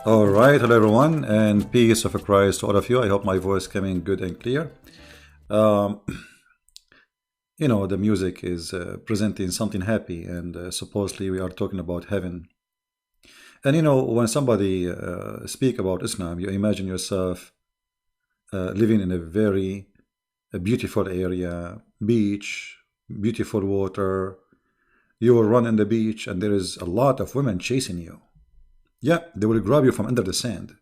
All right, hello everyone, and peace of Christ to all of you. I hope my voice coming good and clear. Um, the music is presenting something happy, and supposedly we are talking about heaven. And when somebody speak about Islam, you imagine yourself living in a very beautiful area, beach, beautiful water. You will run in the beach, and there is a lot of women chasing you. Yeah, they will grab you from under the sand.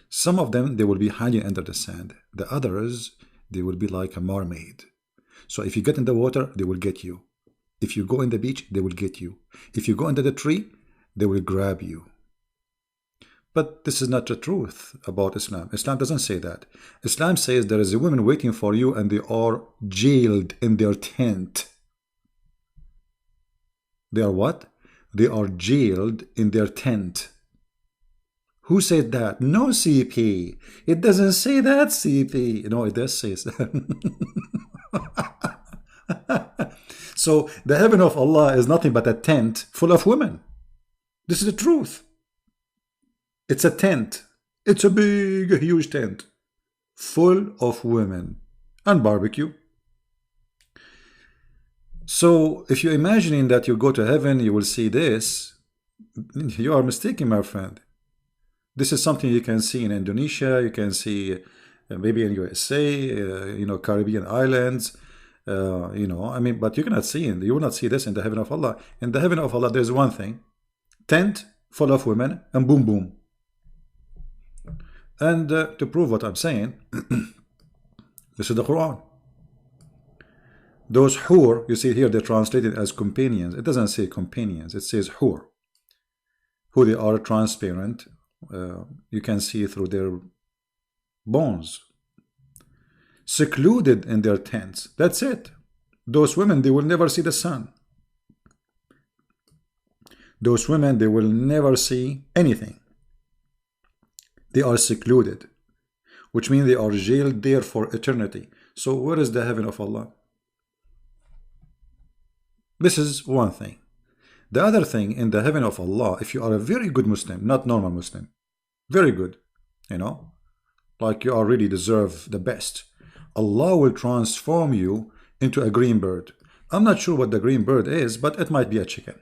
Some of them, they will be hiding under the sand. The others, they will be like a mermaid. So if you get in the water, they will get you. If you go in the beach, they will get you. If you go under the tree, they will grab you. But this is not the truth about Islam. Islam doesn't say that. Islam says there is a woman waiting for you and they are jailed in their tent. They are what? They are jailed in their tent. Who said that? No, CP. It doesn't say that, CP. No, it does say that. So the heaven of Allah is nothing but a tent full of women. This is the truth. It's a tent. It's a big, huge tent full of women and barbecue. So if you're imagining that you go to heaven, you will see this, you are mistaken, my friend. This is something you can see in Indonesia, you can see maybe in USA, Caribbean islands, but you cannot see it. You will not see this in the heaven of Allah. In the heaven of Allah, there's one thing: tent full of women and boom boom. And to prove what I'm saying, this is the Quran. Those hur, you see here, they're translated as companions. It doesn't say companions, it says hur. Who they are transparent. You can see through their bones, secluded in their tents. That's it. Those women, they will never see the sun. Those women, they will never see anything. They are secluded, which means they are jailed there for eternity. So where is the heaven of Allah? This is one thing. The other thing, in the heaven of Allah, if you are a very good Muslim, not normal Muslim, very good, like you already deserve the best, Allah will transform you into a green bird. I'm not sure what the green bird is, but it might be a chicken.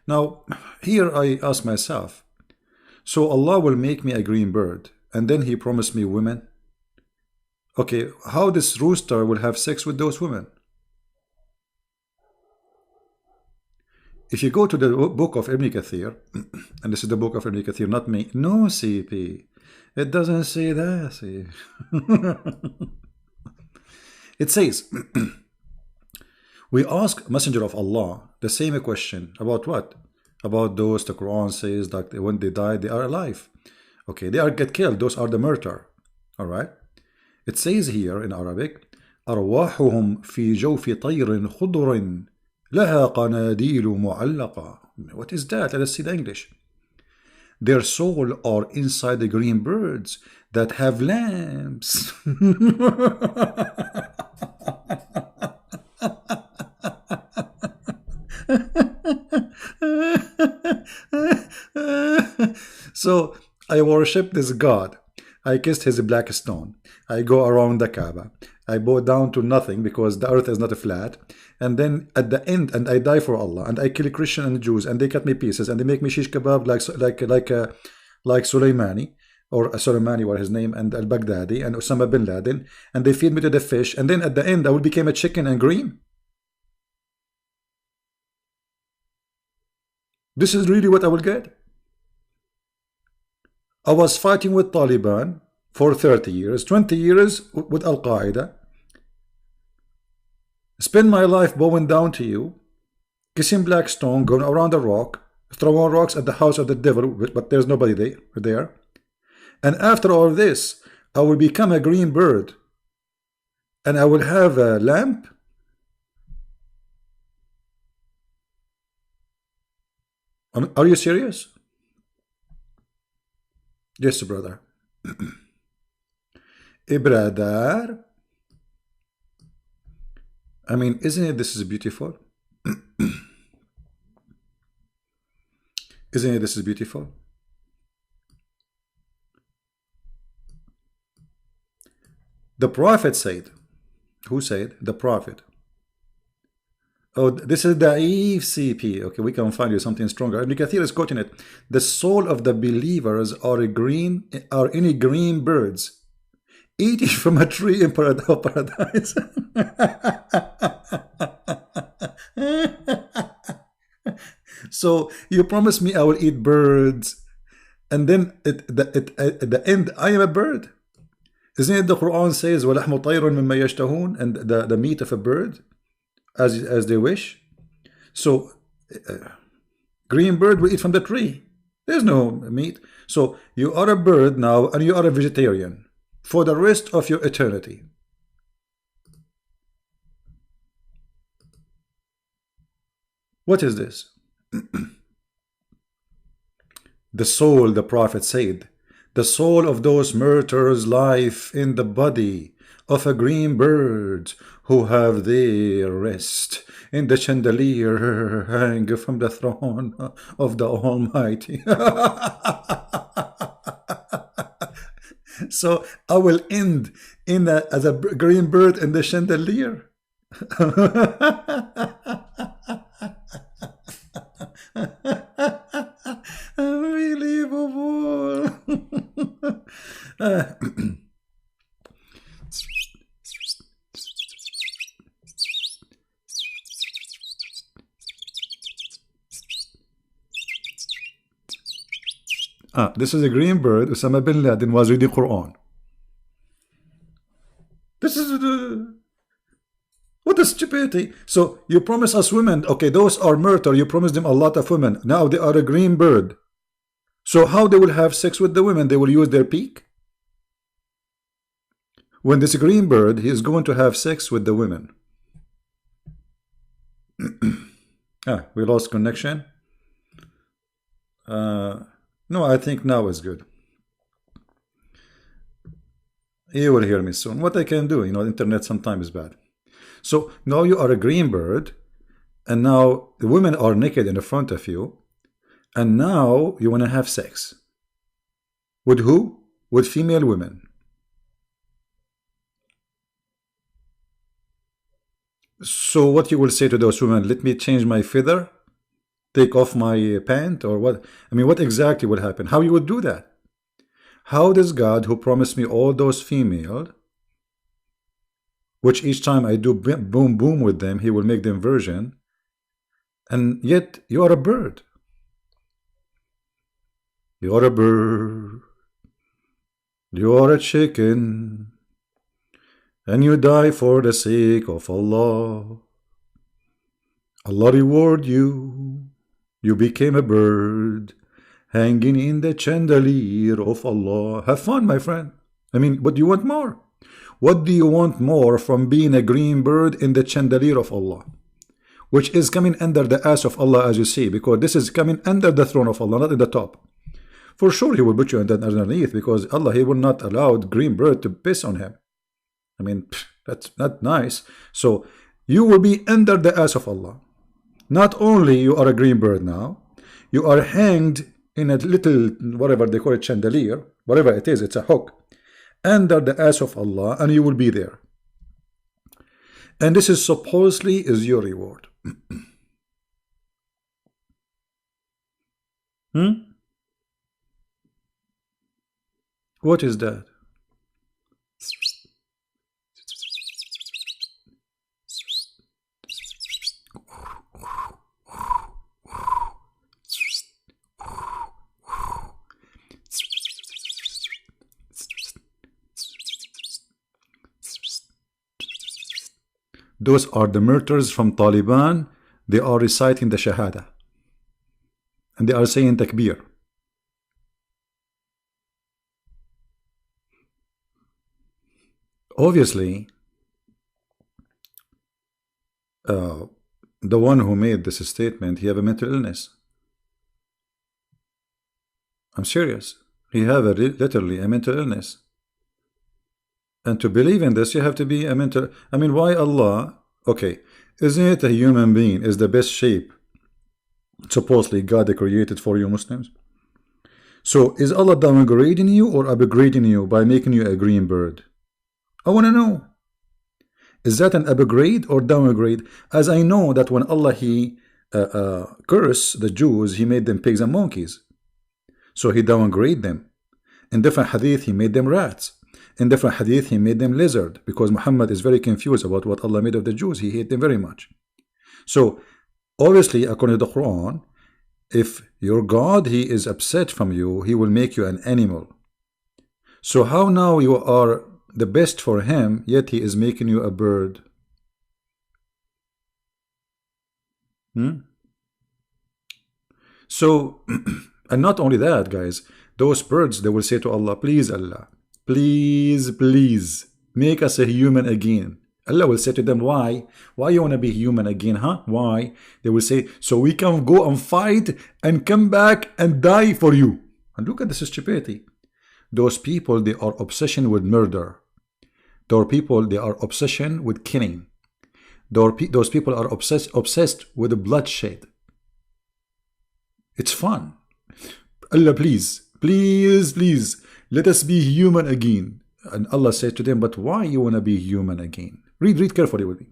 Now, here I ask myself, so Allah will make me a green bird, and then He promised me women? Okay, how this rooster will have sex with those women? If you go to the book of Ibn Kathir, and this is the book of Ibn Kathir, not me. No, CP. It doesn't say that. See? It says, we ask Messenger of Allah the same question. About what? About those, the Quran says that when they die, they are alive. Okay, they get killed. Those are the murder. All right. It says here in Arabic, أرواحهم في جوف طير خضر لها قناديل معلقة. What is that? Let us see the English. Their soul are inside the green birds that have lamps. So I worship this God. I kissed his black stone. I go around the Kaaba. I bow down to nothing because the earth is not flat. And then at the end, and I die for Allah, and I kill Christian and Jews, and they cut me pieces, and they make me shish kebab like Soleimani, or Soleimani was his name, and al-Baghdadi, and Osama bin Laden, and they feed me to the fish, and then at the end I will become a chicken and green. This is really what I will get. I was fighting with Taliban for 30 years, 20 years with Al-Qaeda. Spend my life bowing down to you, kissing black stone, going around the rock, throwing rocks at the house of the devil, but there's nobody there. And after all this, I will become a green bird, and I will have a lamp. Are you serious? Yes, brother. Brother. I mean, isn't it this is beautiful? Isn't it this is beautiful? The Prophet said. Who said? The Prophet. Oh, this is Da'if CP. Okay, we can find you something stronger. Ibn Kathir is quoting it. The soul of the believers are any green birds eating from a tree in paradise. So you promise me I will eat birds, and then at the end I am a bird. Isn't it the Quran says وَلَحْمُ طَيْرٌ مِمَّا يَشْتَهُونَ, and the meat of a bird as they wish? So green bird will eat from the tree. There's no meat. So you are a bird now, and you are a vegetarian for the rest of your eternity. What is this? The soul, the Prophet said, the soul of those martyrs life in the body of a green bird who have their rest in the chandelier hang from the throne of the Almighty. So I will end as a green bird in the chandelier. Unbelievable. This is a green bird. Osama bin Laden was reading Quran. This is what a stupidity. So you promise us women, okay, those are murder, you promise them a lot of women. Now they are a green bird. So how they will have sex with the women? They will use their beak? When this green bird, he is going to have sex with the women. We lost connection. No, I think now is good. You will hear me soon. What I can do, you know, internet sometimes is bad. So now you are a green bird, and now the women are naked in the front of you, and now you want to have sex. With who? With female women. So what you will say to those women? Let me change my feather? Take off my pant, or what? I mean, what exactly will happen? How you would do that? How does God, who promised me all those female, which each time I do boom boom with them, he will make them virgin, and yet you are a bird. You are a bird. You are a chicken, and you die for the sake of Allah. Allah reward you. You became a bird, hanging in the chandelier of Allah. Have fun, my friend. I mean, what do you want more? What do you want more from being a green bird in the chandelier of Allah? Which is coming under the ass of Allah, as you see, because this is coming under the throne of Allah, not in the top. For sure, he will put you underneath, because Allah, he will not allow the green bird to piss on him. I mean, that's not nice. So you will be under the ass of Allah. Not only you are a green bird now, you are hanged in a little, whatever they call it, chandelier, whatever it is, it's a hook, under the ass of Allah, and you will be there. And this is supposedly is your reward. What is that? Those are the murderers from Taliban. They are reciting the Shahada. And they are saying Takbir. Obviously, the one who made this statement, he have a mental illness. I'm serious. He have literally a mental illness. And to believe in this, you have to be a mental... I mean, why Allah? Okay, isn't it a human being is the best shape supposedly God created for you Muslims? So is Allah downgrading you or upgrading you by making you a green bird? I want to know. Is that an upgrade or downgrade? As I know that when Allah He cursed the Jews, He made them pigs and monkeys. So He downgraded them. In different hadith, He made them rats. In different hadith, He made them lizard. Because Muhammad is very confused about what Allah made of the Jews. He hated them very much. So obviously, according to the Quran, if your God, He is upset from you, He will make you an animal. So how now you are the best for Him, yet He is making you a bird? So, and not only that, guys, those birds, they will say to Allah, please Allah, please, please, make us a human again. Allah will say to them, why? Why you want to be human again, huh? Why? They will say, so we can go and fight and come back and die for you. And look at this stupidity. Those people, they are obsession with murder. Those people, they are obsession with killing. Those people are obsessed with bloodshed. It's fun. Allah, please, please, please, let us be human again. And Allah said to them, but why you want to be human again? Read carefully with me.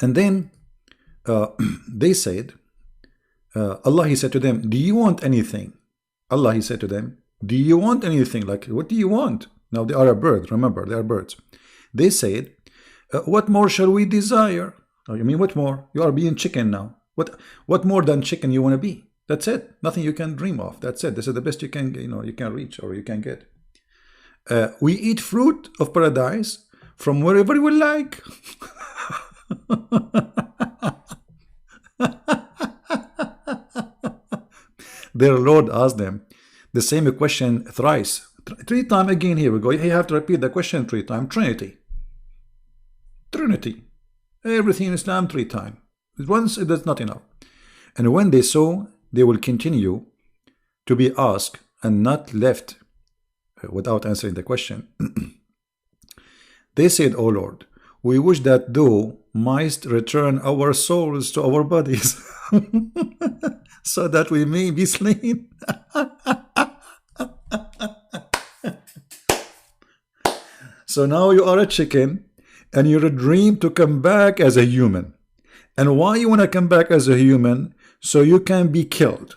And then they said, Allah, He said to them, do you want anything? Allah, He said to them, do you want anything? Like, what do you want? Now they are a bird, remember, they are birds. They said, what more shall we desire? Oh, you mean what more? You are being chicken now. What more than chicken you want to be? That's it. Nothing you can dream of. That's it. This is the best you can, you can reach or you can get. We eat fruit of paradise from wherever we like. Their Lord asked them the same question thrice. Three times again. Here we go. You have to repeat the question 3 times. Trinity. Trinity. Everything in Islam 3 times. Once it is not enough. And when they saw, they will continue to be asked and not left without answering the question. They said, O Lord, we wish that thou mightst return our souls to our bodies so that we may be slain. So now you are a chicken and you're a dream to come back as a human. And why you want to come back as a human? So you can be killed.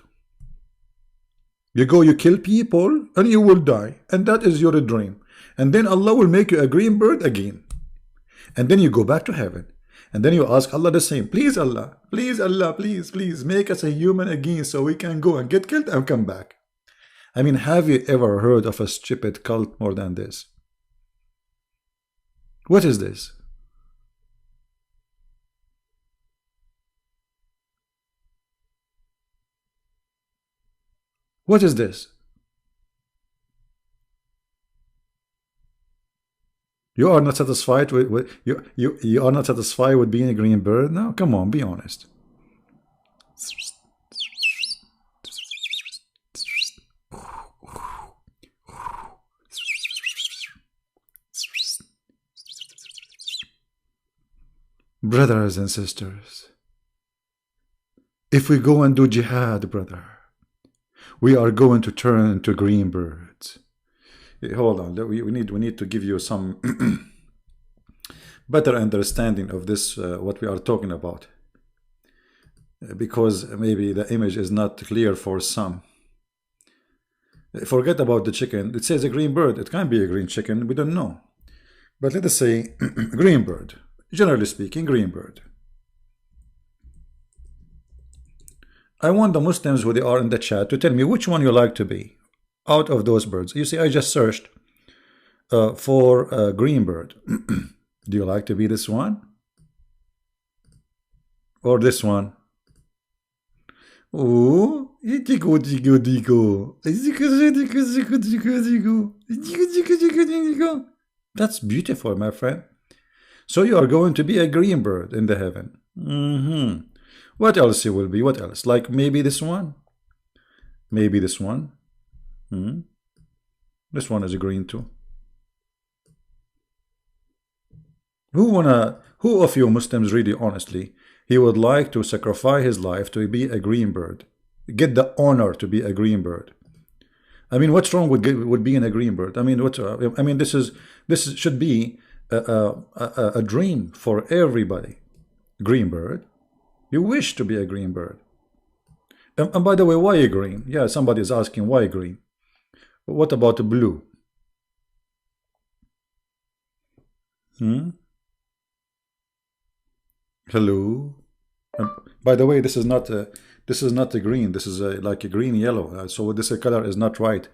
You go, you kill people, and you will die. And that is your dream. And then Allah will make you a green bird again. And then you go back to heaven. And then you ask Allah the same. Please Allah, please, please make us a human again so we can go and get killed and come back. I mean, have you ever heard of a stupid cult more than this? What is this? What is this? You are not satisfied with you are not satisfied with being a green bird now? Come on, be honest. Brothers and sisters, if we go and do jihad, brother, we are going to turn into green birds. Hold on, we need to give you some better understanding of this, what we are talking about, because maybe the image is not clear for some. Forget about the chicken. It says a green bird. It can be a green chicken. We don't know. But let us say green bird. Generally speaking, green bird. I want the Muslims who they are in the chat to tell me which one you like to be out of those birds. You see, I just searched for a green bird. Do you like to be this one? Or this one? Oh, that's beautiful, my friend. So you are going to be a green bird in the heaven. What else you will be? What else? Like maybe this one? Maybe this one? This one is a green too. Who of you Muslims really honestly, he would like to sacrifice his life to be a green bird? Get the honor to be a green bird. I mean, what's wrong with being a green bird? I mean, I mean, should be a dream for everybody. Green bird. You wish to be a green bird. And by the way, why green? Yeah, somebody is asking why green. What about blue? Hello. By the way, this is not a green. This is like a green yellow. So this color is not right.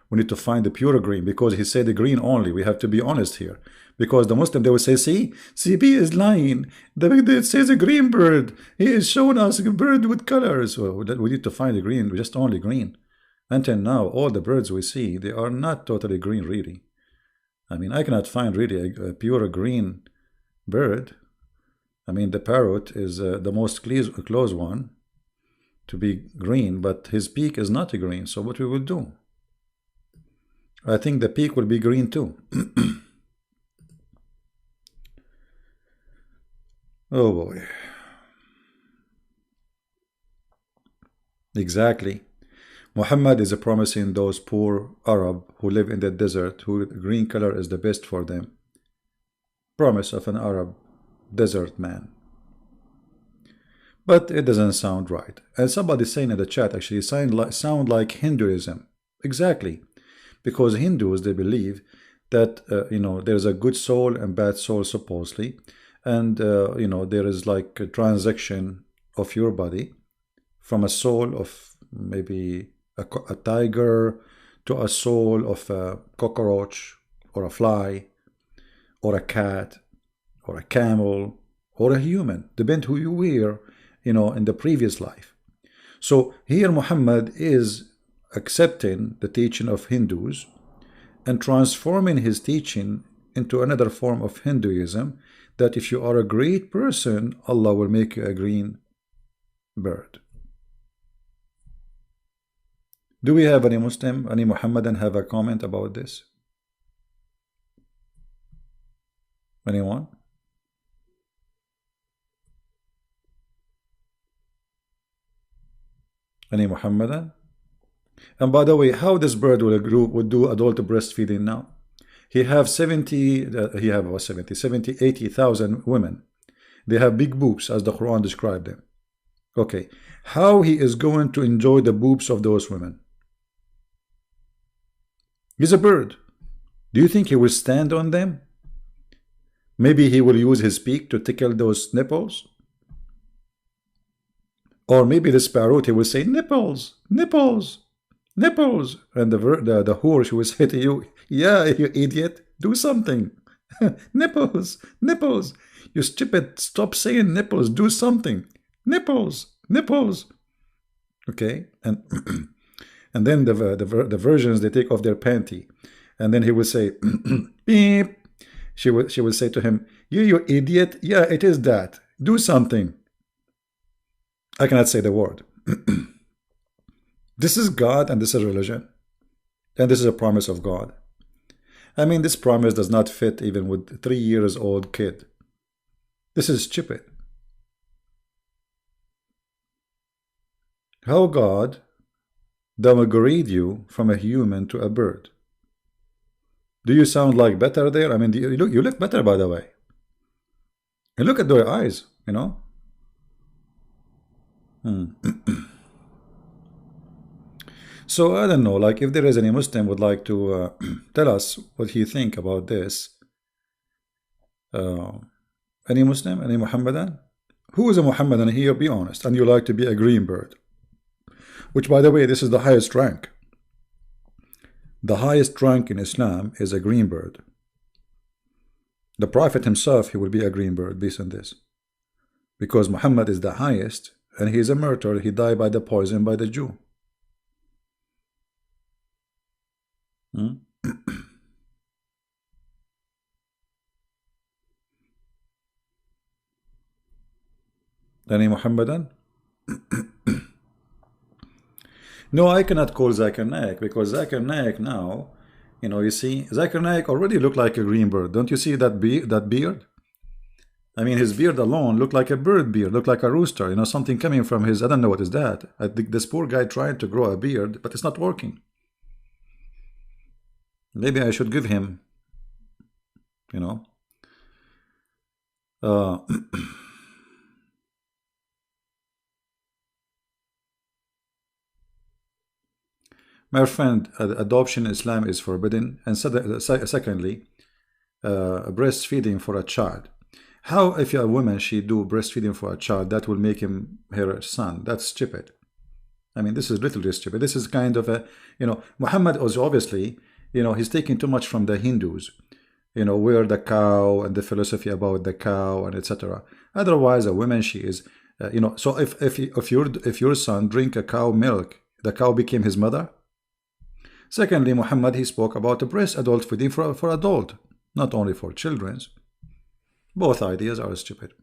We need to find the pure green because he said the green only. We have to be honest here. Because the Muslim, they will say, see, CB is lying. It says a green bird. He is showing us a bird with colors. So we need to find the green, just only green. Until now, all the birds we see, they are not totally green, really. I mean, I cannot find really a pure green bird. I mean, the parrot is the most close one to be green, but his beak is not green. So what we will do? I think the peak will be green too. Oh boy. Exactly. Muhammad is promising those poor Arab who live in the desert, who green color is the best for them. Promise of an Arab desert man. But it doesn't sound right. And somebody saying in the chat actually sound like Hinduism. Exactly. Because Hindus, they believe that there's a good soul and bad soul supposedly, and there is like a transaction of your body from a soul of maybe a tiger to a soul of a cockroach or a fly or a cat or a camel or a human, depend who you were, in the previous life. So here Muhammad is accepting the teaching of Hindus and transforming his teaching into another form of Hinduism, that if you are a great person, Allah will make you a green bird. Do we have any Muslim, any Muhammadan have a comment about this? Anyone? Any Muhammadan? And by the way, how this bird would do adult breastfeeding now? He have 80,000 women. They have big boobs, as the Quran described them. Okay, how he is going to enjoy the boobs of those women? He's a bird. Do you think he will stand on them? Maybe he will use his beak to tickle those nipples? Or maybe the sparrow, he will say, nipples, nipples, nipples. And the whore, she will say to you, yeah, you idiot, do something. Nipples, nipples. You stupid, stop saying nipples, do something. Nipples, nipples. Okay, and and then the virgins, they take off their panty. And then he will say, beep. She will say to him, you idiot, yeah, it is that. Do something. I cannot say the word. This is God and this is religion. And this is a promise of God. I mean, this promise does not fit even with a 3-year-old kid. This is stupid. How God downgrade you from a human to a bird? Do you sound like better there? I mean, you look better, by the way. And look at their eyes, So I don't know, like if there is any Muslim would like to tell us what he think about this. Any Muslim, any Muhammadan? Who is a Muhammadan here? Be honest, and you like to be a green bird, which, by the way, this is the highest rank. The highest rank in Islam is a green bird. The Prophet himself, he will be a green bird based on this, because Muhammad is the highest. And he is a murderer. He died by the poison by the Jew. Any Muhammadan? No, I cannot call Zakir Naik, because Zakir Naik now, you see, Zakir Naik already looked like a green bird. Don't you see that beard? I mean, his beard alone looked like a bird beard, looked like a rooster, something coming from his, I don't know what is that. I think this poor guy trying to grow a beard, but it's not working. Maybe I should give him, you know. Uh, my friend, adoption in Islam is forbidden. And secondly, breastfeeding for a child. How if you're a woman, she do breastfeeding for a child, that will make him her son? That's stupid. I mean, this is literally stupid. This is kind of a, Muhammad was obviously, he's taking too much from the Hindus, where the cow and the philosophy about the cow and etc. Otherwise, a woman, she is, so if your son drink a cow milk, the cow became his mother. Secondly, Muhammad, he spoke about a breast adult feeding for adult, not only for children's. Both ideas are stupid.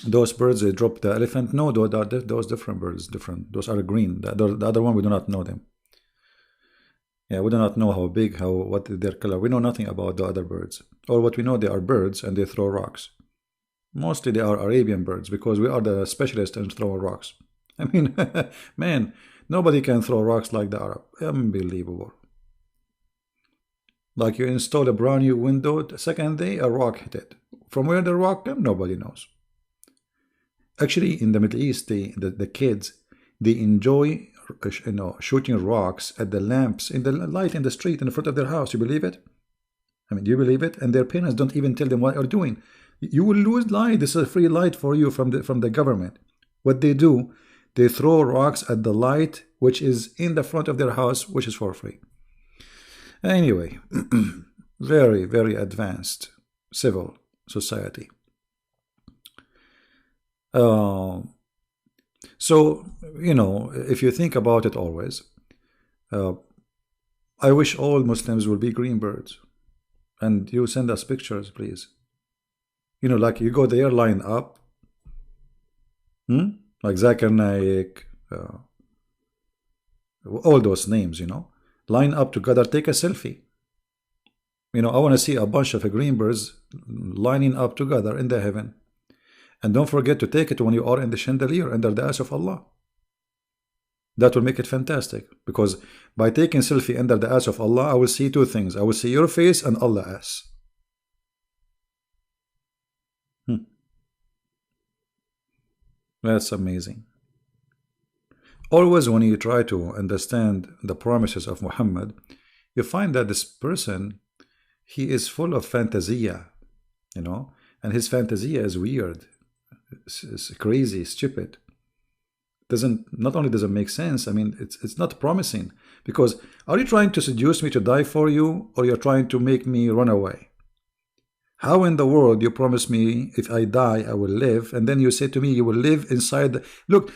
Those birds, they drop the elephant. No, those different birds, different. Those are green. The other one, we do not know them. Yeah, we do not know how big, what their color. We know nothing about the other birds. Or what we know, they are birds and they throw rocks. Mostly they are Arabian birds because we are the specialists in throwing rocks. I mean, man, nobody can throw rocks like the Arab. Unbelievable. Like you install a brand new window, the second day a rock hit it. From where the rock came, nobody knows. Actually, in the Middle East, the kids, they enjoy shooting rocks at the lamps in the light in the street in front of their house. You believe it? I mean, do you believe it? And their parents don't even tell them what you're doing. You will lose light. This is a free light for you from the government. What they do, they throw rocks at the light which is in the front of their house, which is for free. Anyway, very, very advanced civil society. So, if you think about it always, I wish all Muslims would be green birds. And you send us pictures, please. Like you go there, line up. Like Zakir Naik, all those names, line up together, take a selfie. I want to see a bunch of green birds lining up together in the heaven. And don't forget to take it when you are in the chandelier under the eyes of Allah. That will make it fantastic. Because by taking selfie under the eyes of Allah, I will see two things. I will see your face and Allah's ass. That's amazing. Always when you try to understand the promises of Muhammad, you find that this person, he is full of fantasia, and his fantasia is weird. It's crazy, stupid. Not only does it make sense, I mean, it's not promising. Because are you trying to seduce me to die for you, or you're trying to make me run away? How in the world you promise me if I die I will live, and then you say to me you will live inside look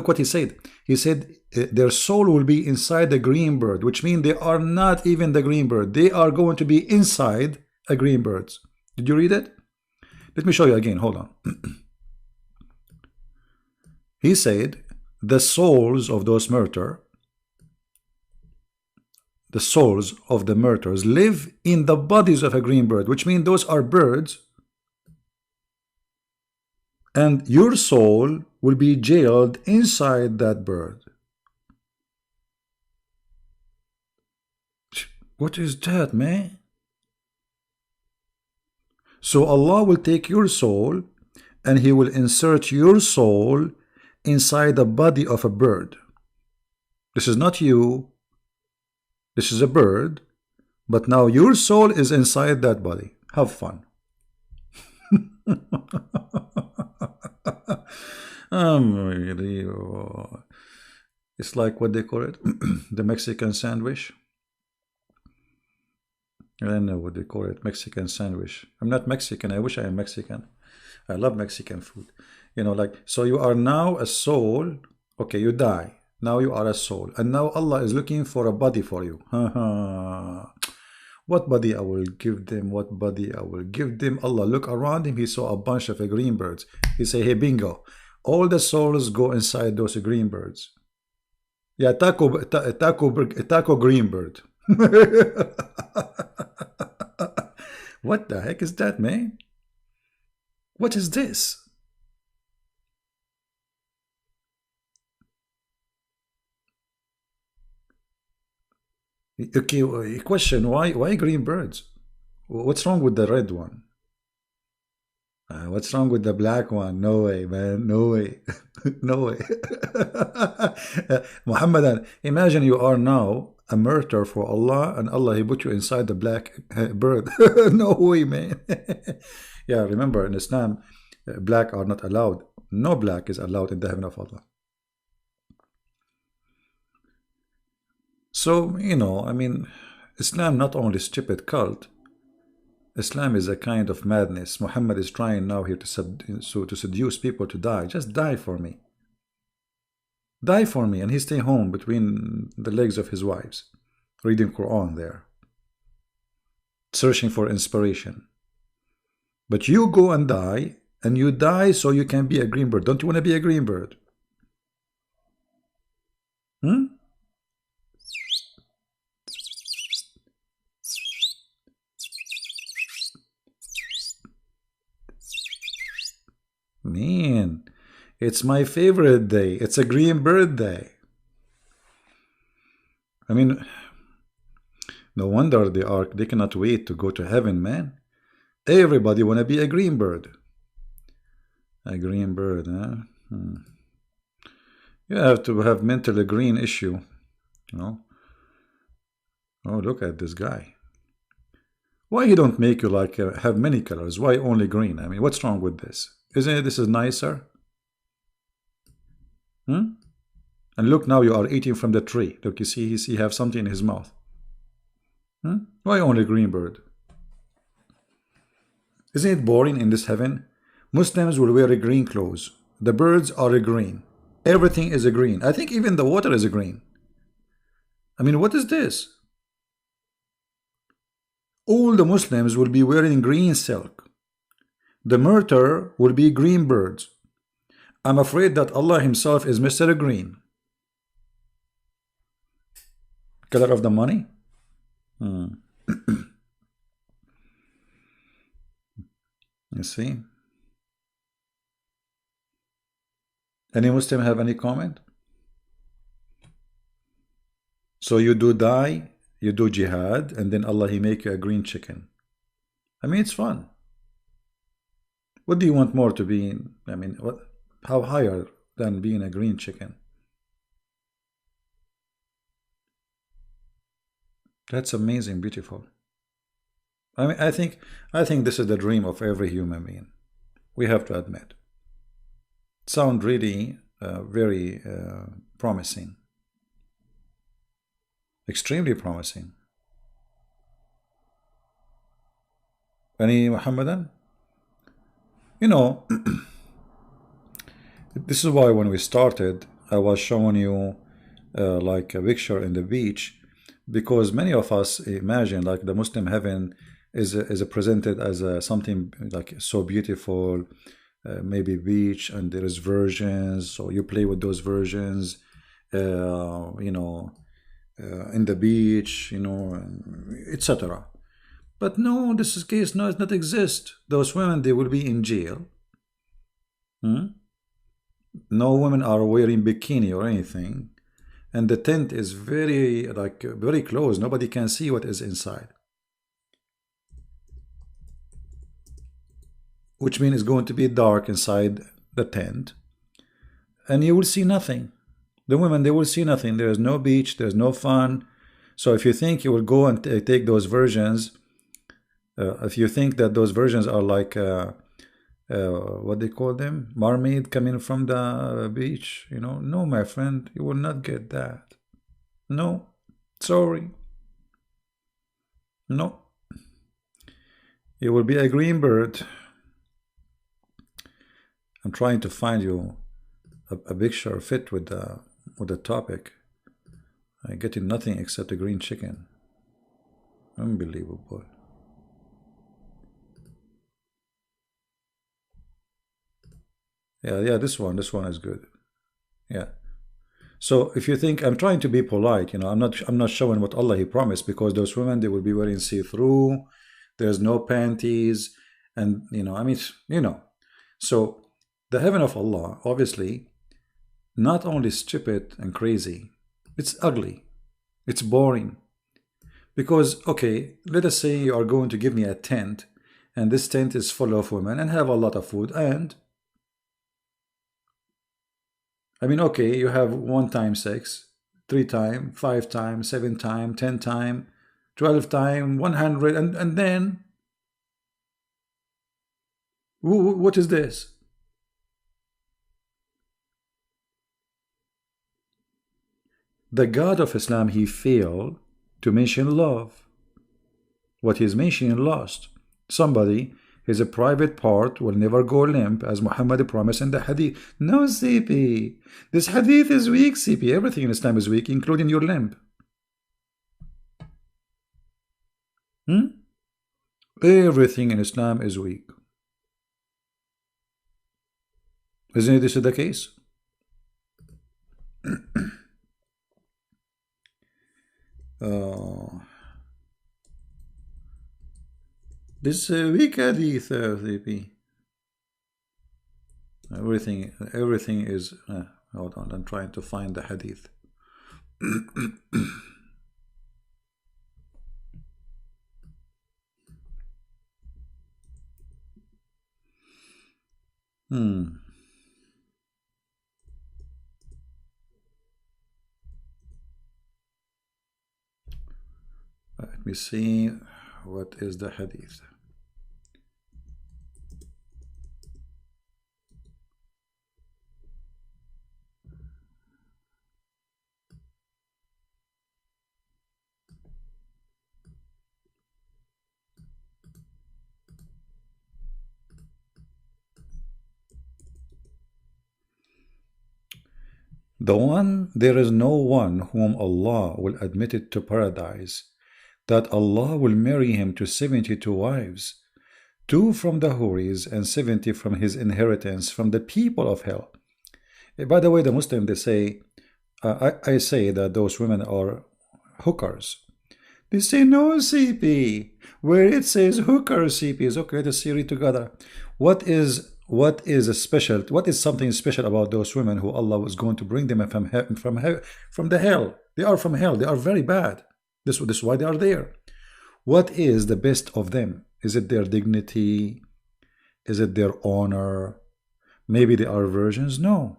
what he said. He said their soul will be inside the green bird, which means they are not even the green bird. They are going to be inside a green bird. Did you read it? Let me show you again. Hold on. He said the souls of those murderers, the souls of the murderers live in the bodies of a green bird, which means those are birds, and your soul will be jailed inside that bird. What is that, man? So Allah will take your soul and He will insert your soul inside the body of a bird. This is not you. This is a bird, but now your soul is inside that body. Have fun. It's like what they call it, the Mexican sandwich. I don't know what they call it, Mexican sandwich. I'm not Mexican. I wish I am Mexican. I love Mexican food. So you are now a soul. Okay, you die. Now you are a soul, and now Allah is looking for a body for you. What body I will give them? What body I will give them? Allah look around him. He saw a bunch of green birds. He say, hey, bingo. All the souls go inside those green birds. Yeah, taco green bird. What the heck is that, man? What is this? Okay, question, why green birds? What's wrong with the red one? What's wrong with the black one? No way, man. No way. No way. Muhammadan, imagine you are now a martyr for Allah, and Allah, He put you inside the black bird. No way, man. Yeah, remember in Islam, black are not allowed. No black is allowed in the heaven of Allah. So, I mean, Islam not only stupid cult, Islam is a kind of madness. Muhammad is trying now here to seduce people to die. Just die for me. Die for me. And he stay home between the legs of his wives, reading Quran there, searching for inspiration. But you go and die, and you die so you can be a green bird. Don't you want to be a green bird? Hmm? Man, it's my favorite day. It's a green bird day. I mean, no wonder they cannot wait to go to heaven, man. Everybody wanna be a green bird. A green bird, huh? You have to have mentally green issue, you know. Oh, look at this guy. Why he don't make you like have many colors? Why only green? I mean, what's wrong with this? Isn't it this is nicer? And look, now you are eating from the tree. Look, you see, he have something in his mouth. Why only green bird? Isn't it boring in this heaven? Muslims will wear green clothes. The birds are green. Everything is a green. I think even the water is a green. I mean, what is this? All the Muslims will be wearing green silk. The murder will be green birds. I'm afraid that Allah Himself is Mr. Green. Color of the money? You see? Any Muslim have any comment? So you do die, you do jihad, and then Allah He make you a green chicken. I mean, it's fun. What do you want more to be in? I mean, what? How higher than being a green chicken? That's amazing, beautiful. I mean, I think this is the dream of every human being. We have to admit. Sound really very promising. Extremely promising. Any Muhammadan? This is why when we started, I was showing you like a picture in the beach, because many of us imagine like the Muslim heaven is presented as something like so beautiful, maybe beach, and there is versions, so you play with those versions, in the beach, etc. But no, this is case does not exist. Those women, they will be in jail. No women are wearing bikini or anything, and the tent is very close. Nobody can see what is inside, which means it's going to be dark inside the tent, and you will see nothing. The women, they will see nothing. There is no beach, there's no fun. So if you think you will go and take those versions, if you think that those versions are like what they call them, mermaid coming from the beach, no, my friend, you will not get that. No, sorry, no, you will be a green bird. I'm trying to find you a picture fit with the topic. I'm getting nothing except a green chicken. Unbelievable. Yeah, this one is good. Yeah. So if you think I'm trying to be polite, I'm not showing what Allah He promised, because those women, they will be wearing see-through. There's no panties, and I mean, So the heaven of Allah, obviously, not only stupid and crazy, it's ugly, it's boring, Because, okay, let us say you are going to give me a tent, and this tent is full of women and have a lot of food, and I mean, okay, you have 1 time 6, 3 time, 5 time, 7 time, 10 time, 12 time, 100, and then what is this? The God of Islam, he failed to mention love. What he's mentioning lost. Somebody, his private part will never go limp, as Muhammad promised in the hadith. No, CP. This hadith is weak, CP. Everything in Islam is weak, including your limp. Everything in Islam is weak. Isn't this the case? This weak hadith, CP. Everything is. Hold on, I'm trying to find the hadith. Let me see what is the hadith. There is no one whom Allah will admit it to paradise, that Allah will marry him to 72 wives, 2 from the Houris and 70 from his inheritance from the people of hell. By the way, the Muslim, they say, I say that those women are hookers. They say, no, CP. Where it says hooker, CP is okay. Let's see it together. What is something special about those women who Allah was going to bring them from the hell? They are from hell. They are very bad. This is why they are there. What is the best of them? Is it their dignity? Is it their honor? Maybe they are virgins? No.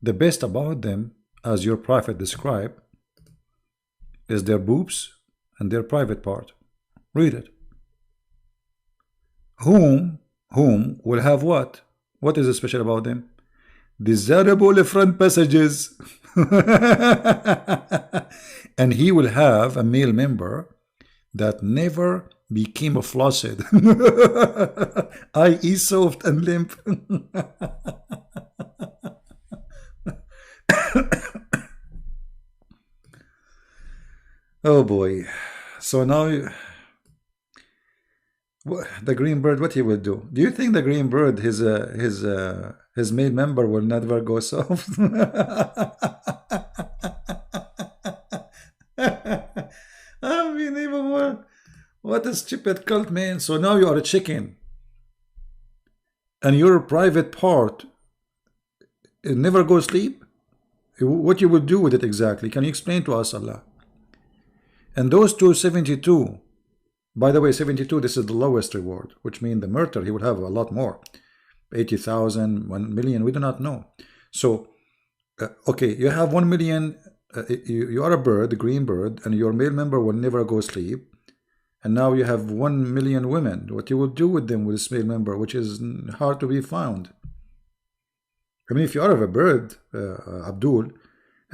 The best about them, as your prophet described, is their boobs and their private part. Read it. Whom will have what? What is special about them? Desirable front passages. And he will have a male member that never became flaccid, i.e. soft and limp. Oh boy. So now the green bird, what he will do? Do you think the green bird, his male member will never go soft? I mean, even more. What a stupid cult, man. So now you are a chicken, and your private part it never goes sleep. What you will do with it exactly? Can you explain to us, Allah? And those 272. By the way, 72, this is the lowest reward, which means the murder, he would have a lot more. 80,000, 1 million, we do not know. So, okay, you have 1 million, you are a bird, a green bird, and your male member will never go sleep. And now you have 1 million women. What you will do with them, with this male member, which is hard to be found. I mean, if you are a bird, Abdul,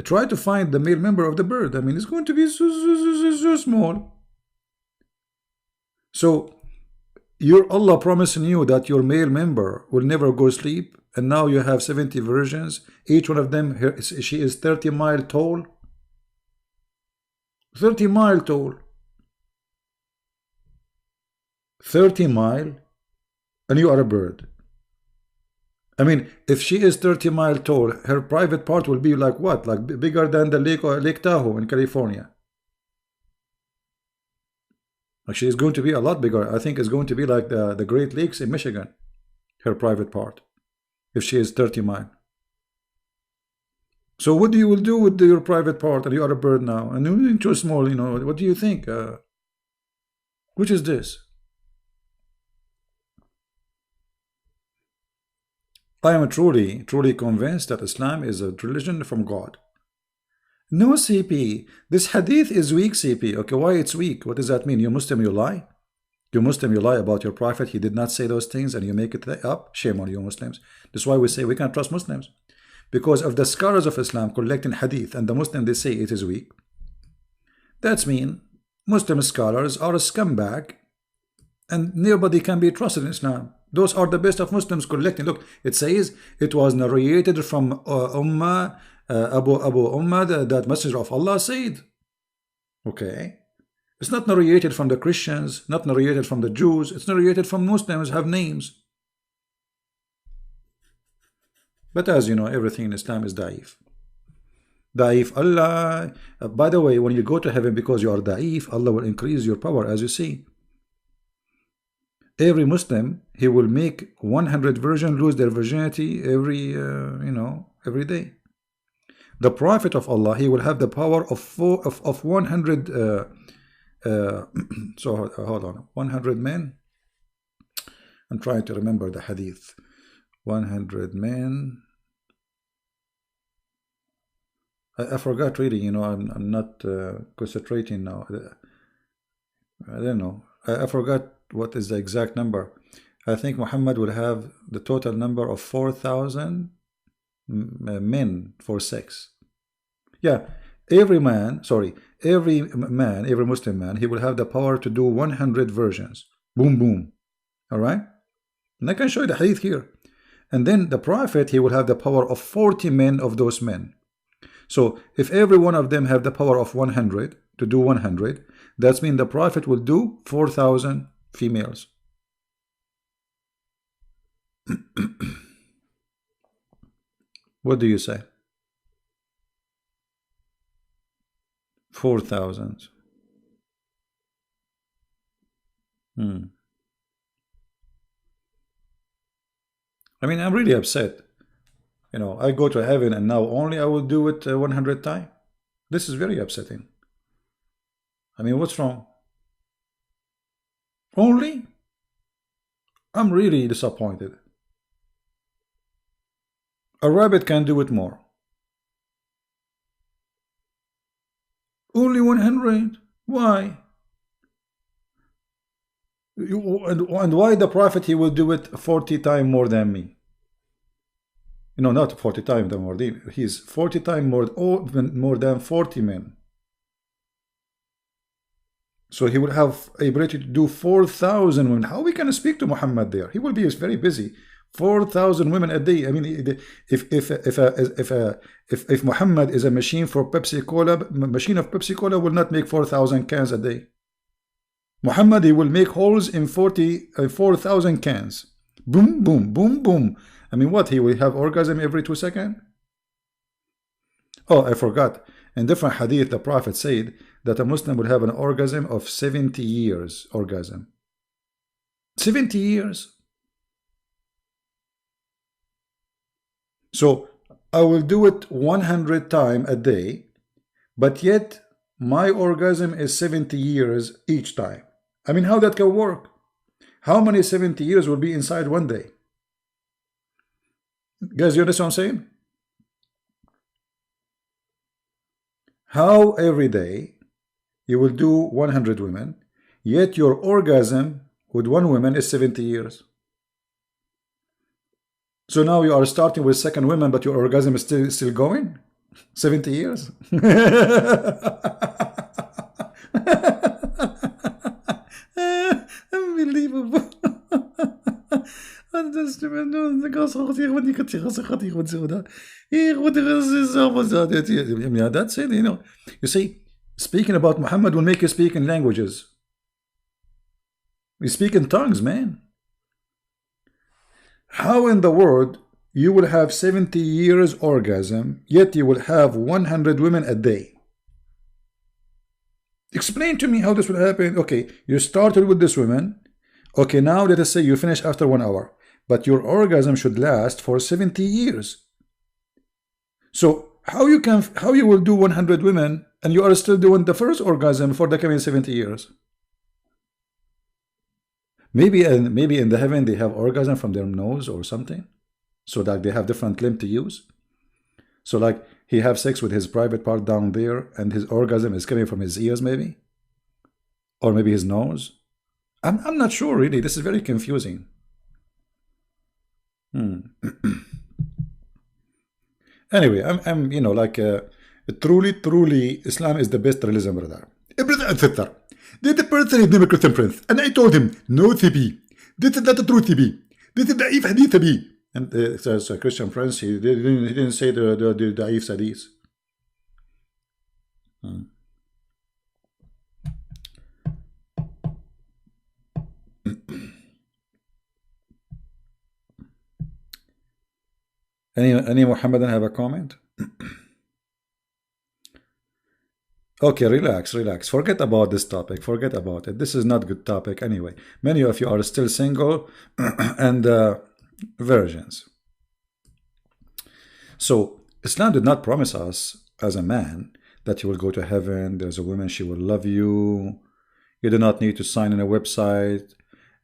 try to find the male member of the bird. I mean, it's going to be so small. So, your Allah promising you that your male member will never go sleep, and now you have 70 virgins. Each one of them, she is 30 miles tall. 30 miles tall. 30 miles, and you are a bird. I mean, if she is 30 miles tall, her private part will be like what? Like bigger than the Lake Tahoe in California. Actually, it's going to be a lot bigger. I think it's going to be like the Great Lakes in Michigan, her private part, if she is 30 miles. So what do you will do with your private part? And you are a bird now, and you're too small. You know, what do you think? Which is this? I am truly, truly convinced that Islam is a religion from God. No, CP. This hadith is weak, CP. Okay, why it's weak? What does that mean? You Muslim, you lie? You Muslim, you lie about your prophet. He did not say those things and you make it up? Shame on you, Muslims. That's why we say we can't trust Muslims. Because of the scholars of Islam collecting hadith and the Muslim, they say it is weak. That's mean Muslim scholars are a scumbag and nobody can be trusted in Islam. Those are the best of Muslims collecting. Look, it says it was narrated from Abu Ummah, that Messenger of Allah said. Okay. It's not narrated from the Christians, not narrated from the Jews. It's narrated from Muslims, have names. But as you know, everything in Islam is da'if. Da'if. Allah, by the way, when you go to heaven because you are da'if, Allah will increase your power, as you see. Every Muslim, he will make 100 virgins lose their virginity every day. The Prophet of Allah, he will have the power of 100. So hold on, 100 men. I'm trying to remember the hadith. 100 men. I forgot reading. You know, I'm not concentrating now. I don't know. I forgot what is the exact number. I think Muhammad will have the total number of 4,000 men for sex. Yeah, every man, every Muslim man, he will have the power to do 100 versions. Boom, boom. All right? And I can show you the hadith here. And then the Prophet, he will have the power of 40 men of those men. So if every one of them have the power of 100 to do 100, that means the Prophet will do 4,000 females. What do you say? 4,000. I mean, I'm really upset. You know, I go to heaven and now only I will do it 100 times. This is very upsetting. I mean, what's wrong? Only? I'm really disappointed. A rabbit can do it more. Only 100? Why? And why the Prophet, he will do it 40 times more than me? You know, not 40 times more than me. He's 40 times more than 40 men. So he will have ability to do 4,000 women. How we can speak to Muhammad there? He will be very busy. 4,000 women a day. I mean, if Muhammad is a machine for Pepsi Cola, machine of Pepsi Cola will not make 4,000 cans a day. Muhammad, he will make holes in 4,000 cans. Boom, boom, boom, boom. I mean, what? He will have orgasm every 2 seconds? Oh, I forgot. In different hadith, the Prophet said that a Muslim will have an orgasm of 70 years. Orgasm. 70 years. So I will do it 100 times a day, but yet my orgasm is 70 years each time. I mean, how that can work? How many 70 years will be inside one day? Guys, you understand what I'm saying? How every day you will do 100 women, yet your orgasm with one woman is 70 years. So now you are starting with second woman, but your orgasm is still going? 70 years? Unbelievable. That's it, you know. You see, speaking about Muhammad will make you speak in languages. We speak in tongues, man. How in the world you will have 70 years orgasm, yet you will have 100 women a day? Explain to me how this will happen. Okay, you started with this woman. Okay, now let us say you finish after 1 hour, but your orgasm should last for 70 years. So how you will do 100 women and you are still doing the first orgasm for the coming 70 years? Maybe in the heaven they have orgasm from their nose or something, so that they have different limb to use. So like he have sex with his private part down there, and his orgasm is coming from his ears, maybe, or maybe his nose. I'm not sure really. This is very confusing. Anyway, I'm like truly Islam is the best religion, brother. Brother and sister, the person is named Christian Prince, and I told him no TB. This is not the true TB. This is the if hadith TB. And so Christian Prince, he didn't say the Da'if Hadith. Any Mohammedan have a comment? Okay, relax. Forget about this topic. Forget about it. This is not good topic anyway. Many of you are still single and virgins. So Islam did not promise us as a man that you will go to heaven. There's a woman, she will love you. You do not need to sign in a website.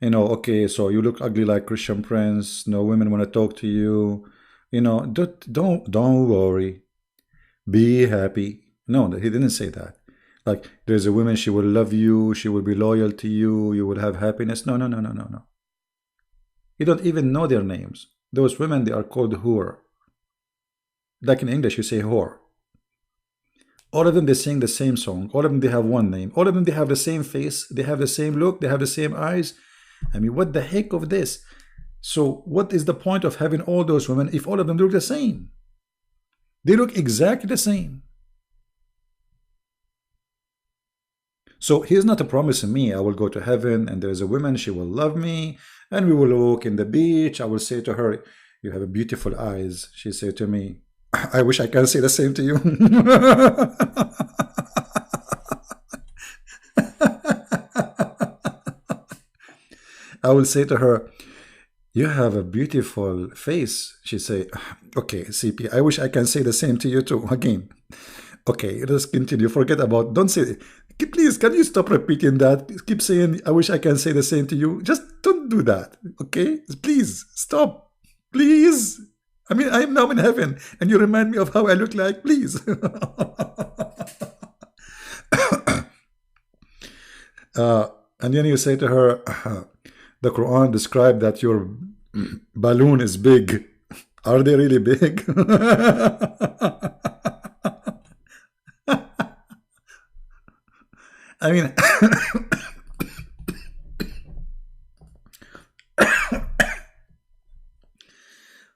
Okay, so you look ugly like Christian Prince. No women want to talk to you. Don't worry. Be happy. No, he didn't say that. Like, there's a woman, she will love you, she will be loyal to you, you will have happiness. No. You don't even know their names. Those women, they are called whore. Like in English, you say whore. All of them, they sing the same song. All of them, they have one name. All of them, they have the same face. They have the same look. They have the same eyes. I mean, what the heck of this? So what is the point of having all those women if all of them look the same? They look exactly the same. So he's not promising me I will go to heaven and there's a woman, she will love me, and we will walk in the beach. I will say to her, you have beautiful eyes. She said to me, I wish I can say the same to you. I will say to her, you have a beautiful face. She say, okay, CP, I wish I can say the same to you too. Again. Okay, let's continue. Forget about, don't say, please, can you stop repeating that? Keep saying, I wish I can say the same to you. Just don't do that, okay? Please, stop. Please. I mean, I am now in heaven, and you remind me of how I look like, please. And then you say to her, the Quran described that your balloon is big. Are they really big? I mean,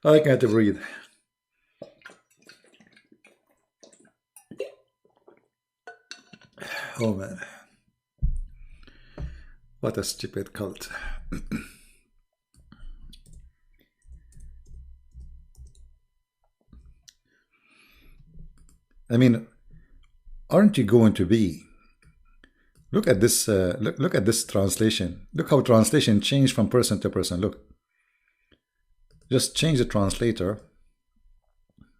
I can't breathe. Oh man, what a stupid cult. I mean, aren't you going to be? Look at this. Look at this translation. Look how translation changed from person to person. Look, just change the translator.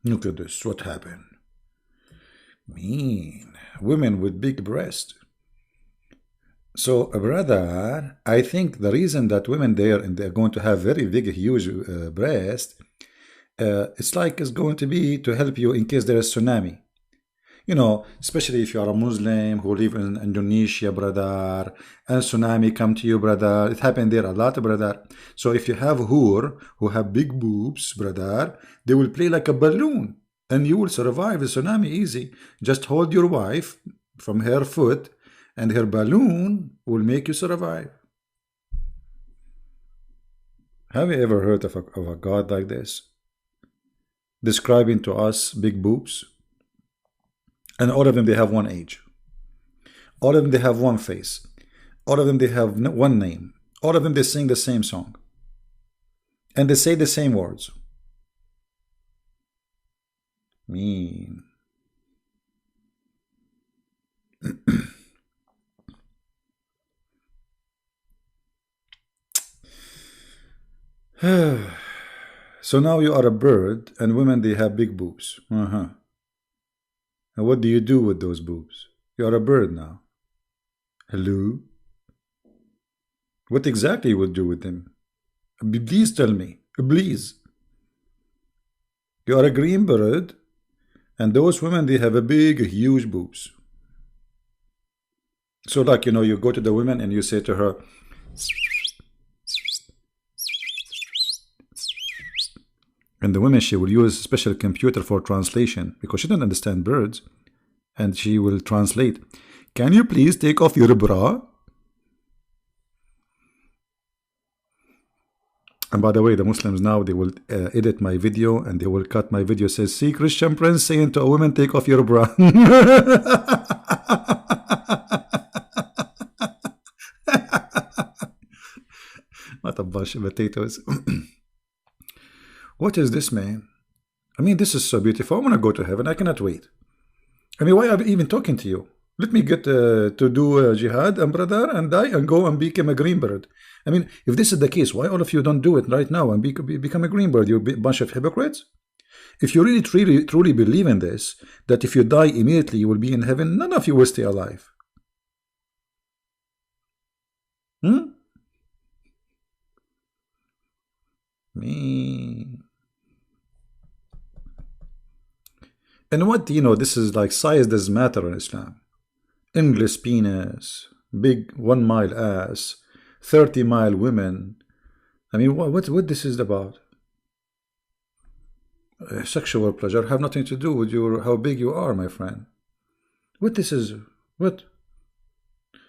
Look at this. What happened? Mean women with big breast. So, brother, I think the reason that women there and they're going to have very big, huge breast, it's like it's going to be to help you in case there is tsunami. Especially if you are a Muslim who live in Indonesia, brother, and tsunami come to you, brother. It happened there a lot, brother. So if you have hur who have big boobs, brother, they will play like a balloon and you will survive the tsunami easy. Just hold your wife from her foot and her balloon will make you survive. Have you ever heard of a God like this? Describing to us big boobs? And all of them, they have one age. All of them, they have one face. All of them, they have one name. All of them, they sing the same song. And they say the same words. Mean. So now you are a bird, and women, they have big boobs. And what do you do with those boobs? You are a bird now. Hello? What exactly you would do with them? Please tell me. Please. You are a green bird, and those women, they have a big, huge boobs. So like, you know, you go to the women and you say to her, and the woman, she will use a special computer for translation because she doesn't understand birds, and she will translate. Can you please take off your bra? And by the way, the Muslims now, they will edit my video and they will cut my video. Says, see Christian Prince saying to a woman, take off your bra. What a bunch of potatoes. What is this, man? I mean, this is so beautiful. I want to go to heaven. I cannot wait. I mean, why are we even talking to you? Let me get to do jihad, and brother, and die and go and become a green bird. I mean, if this is the case, why all of you don't do it right now and become a green bird? You're a bunch of hypocrites. If you really truly believe in this, that if you die immediately you will be in heaven, none of you will stay alive. Me. And what, you know, this is like size doesn't matter in Islam. English penis, big 1 mile ass, 30-mile women. I mean, what this is about? Sexual pleasure have nothing to do with how big you are, my friend. What this is? What?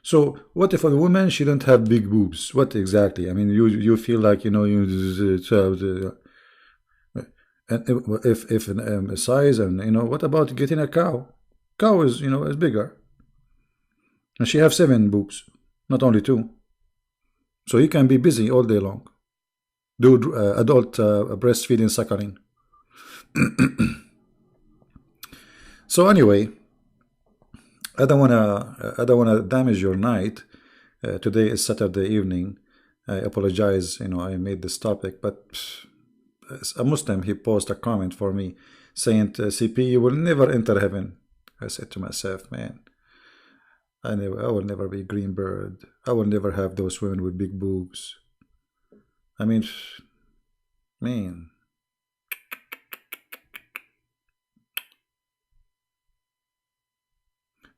So what if a woman, she don't have big boobs? What exactly? I mean, you feel like, you know, and if a size, and you know, what about getting a cow? Cow is, you know, is bigger, and she have 7 boobs, not only 2. So you can be busy all day long, do adult breastfeeding, suckling. So anyway, I don't wanna damage your night. Today is Saturday evening. I apologize, you know, I made this topic, but a Muslim, he posted a comment for me saying, CP, you will never enter heaven. I said to myself, man, I will never be a green bird. I will never have those women with big boobs. I mean, man.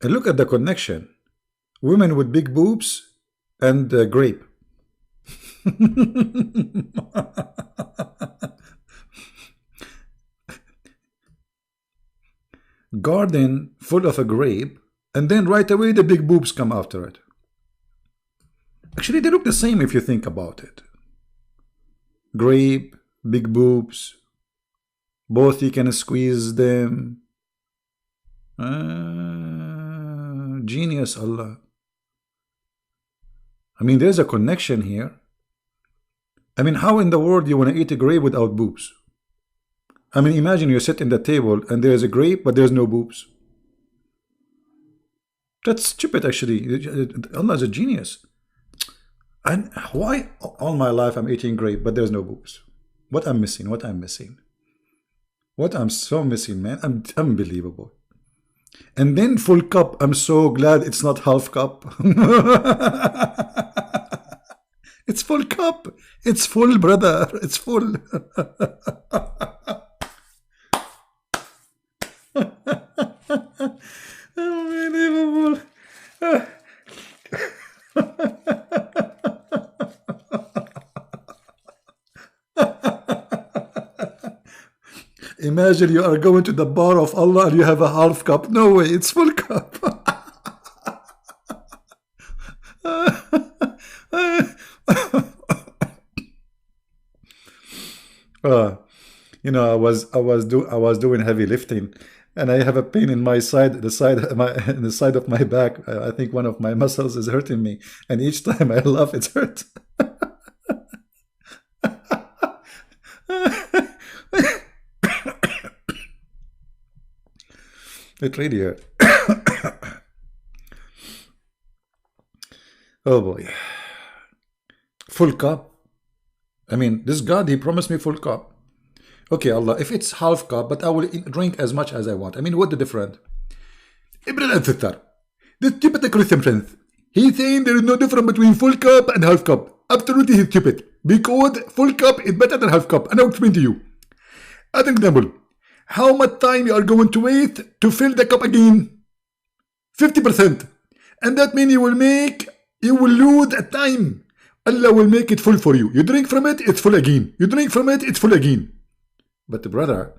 And look at the connection. Women with big boobs and grape. Garden full of a grape, and then right away the big boobs come after it. Actually, they look the same if you think about it. Grape, big boobs, both you can squeeze them. Genius, Allah. I mean, there's a connection here. I mean, how in the world you want to eat a grape without boobs? I mean, imagine you sit in the table and there's a grape, but there's no boobs. That's stupid, actually. Allah is a genius. And why all my life I'm eating grape, but there's no boobs? What I'm missing? What I'm missing? What I'm so missing, man. I'm unbelievable. And then full cup. I'm so glad it's not half cup. It's full cup. It's full, brother. It's full. Unbelievable. Imagine you are going to the bar of Allah and you have a half cup. No way, it's full cup. You know, I was doing heavy lifting, and I have a pain in my side, the side of my back. I think one of my muscles is hurting me, and each time I laugh, it hurts. It really hurt. Oh boy. Full cup. I mean, this God, he promised me full cup. Okay, Allah, if it's half cup, but I will drink as much as I want. I mean, what the difference? Brother and sister, this stupid Christian friends, he's saying there is no difference between full cup and half cup. Absolutely he's stupid. Because full cup is better than half cup. And I'll explain to you. As an example, how much time you are going to wait to fill the cup again? 50%. And that means you will lose a time. Allah will make it full for you. You drink from it, it's full again. You drink from it, it's full again. But brother,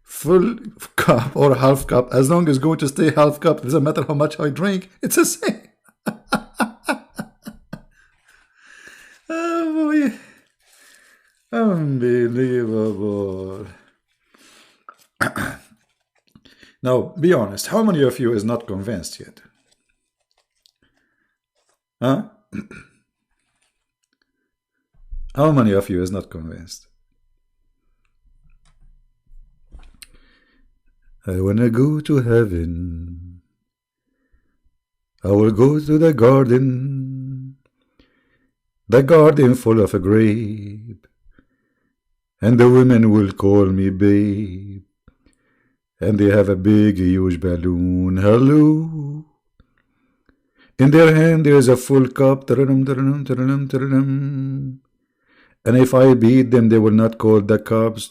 full cup or half cup, as long as it's going to stay half cup, doesn't matter how much I drink, it's the same. Oh boy. Unbelievable. Now, be honest, how many of you is not convinced yet? Huh? How many of you is not convinced? I wanna go to heaven. I will go to the garden full of a grape, and the women will call me babe, and they have a big huge balloon, hello. In their hand there is a full cup, and if I beat them, they will not call the cops,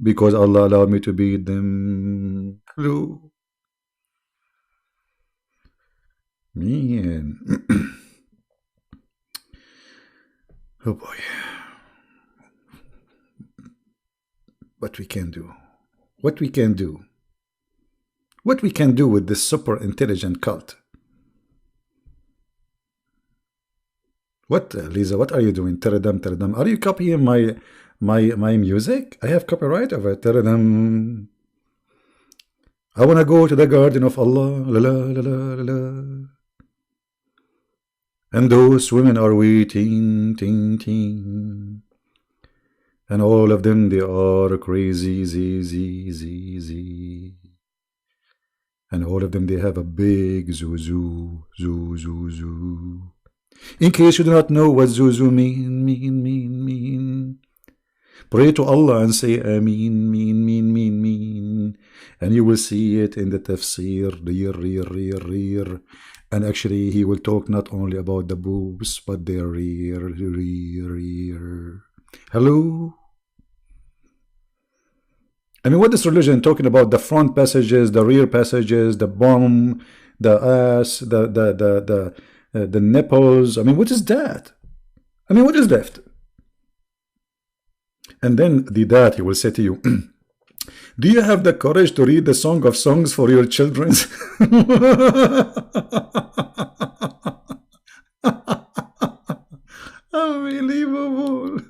because Allah allowed me to beat them. Hello. Man. Oh boy. What we can do. What we can do. What we can do with this super intelligent cult. What, Lisa, what are you doing? Teredam. Are you copying my music? I have copyright of it. Teredam. I want to go to the garden of Allah. La, la, la, la, la, la. And those women are waiting, ting, ting. And all of them, they are crazy, z. And all of them, they have a big zoo. In case you do not know what zuzu mean, pray to Allah and say Ameen, mean. And you will see it in the tafsir, rear. And actually, he will talk not only about the boobs, but their rear. Hello? I mean, what is religion talking about? The front passages, the rear passages, the bum, the ass, the nipples. I mean, what is that? I mean, what is left? And then the dad, he will say to you, do you have the courage to read the Song of Songs for your children? Unbelievable.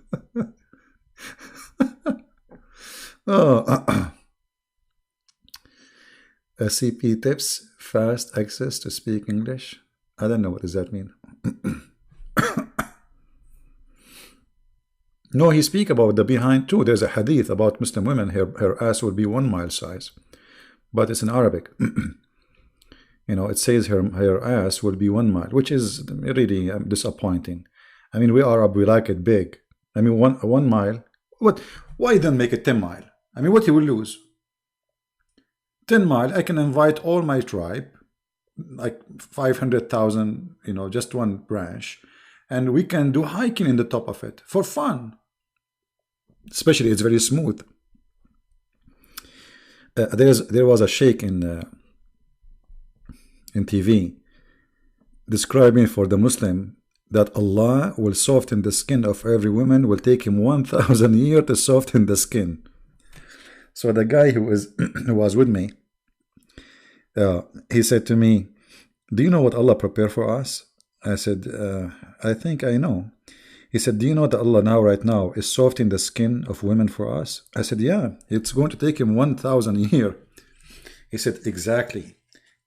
CP tips, fast access to speak English. I don't know, what does that mean? No, he speak about the behind too. There's a hadith about Muslim women, her ass will be 1 mile size. But it's in Arabic. You know, it says her ass will be 1 mile, which is really disappointing. I mean, we Arab, we like it big. I mean, one mile. What? Why then make it 10 mile? I mean, what you will lose? 10 mile, I can invite all my tribe, like 500,000, you know, just one branch, and we can do hiking in the top of it for fun. Especially, it's very smooth. There was a sheikh in TV describing for the Muslim that Allah will soften the skin of every woman, will take him 1,000 years to soften the skin. So the guy who was with me, he said to me, do you know what Allah prepared for us? I said, I think I know. He said, do you know that Allah right now is softening the skin of women for us? I said, yeah, it's going to take him 1,000 years. He said, exactly.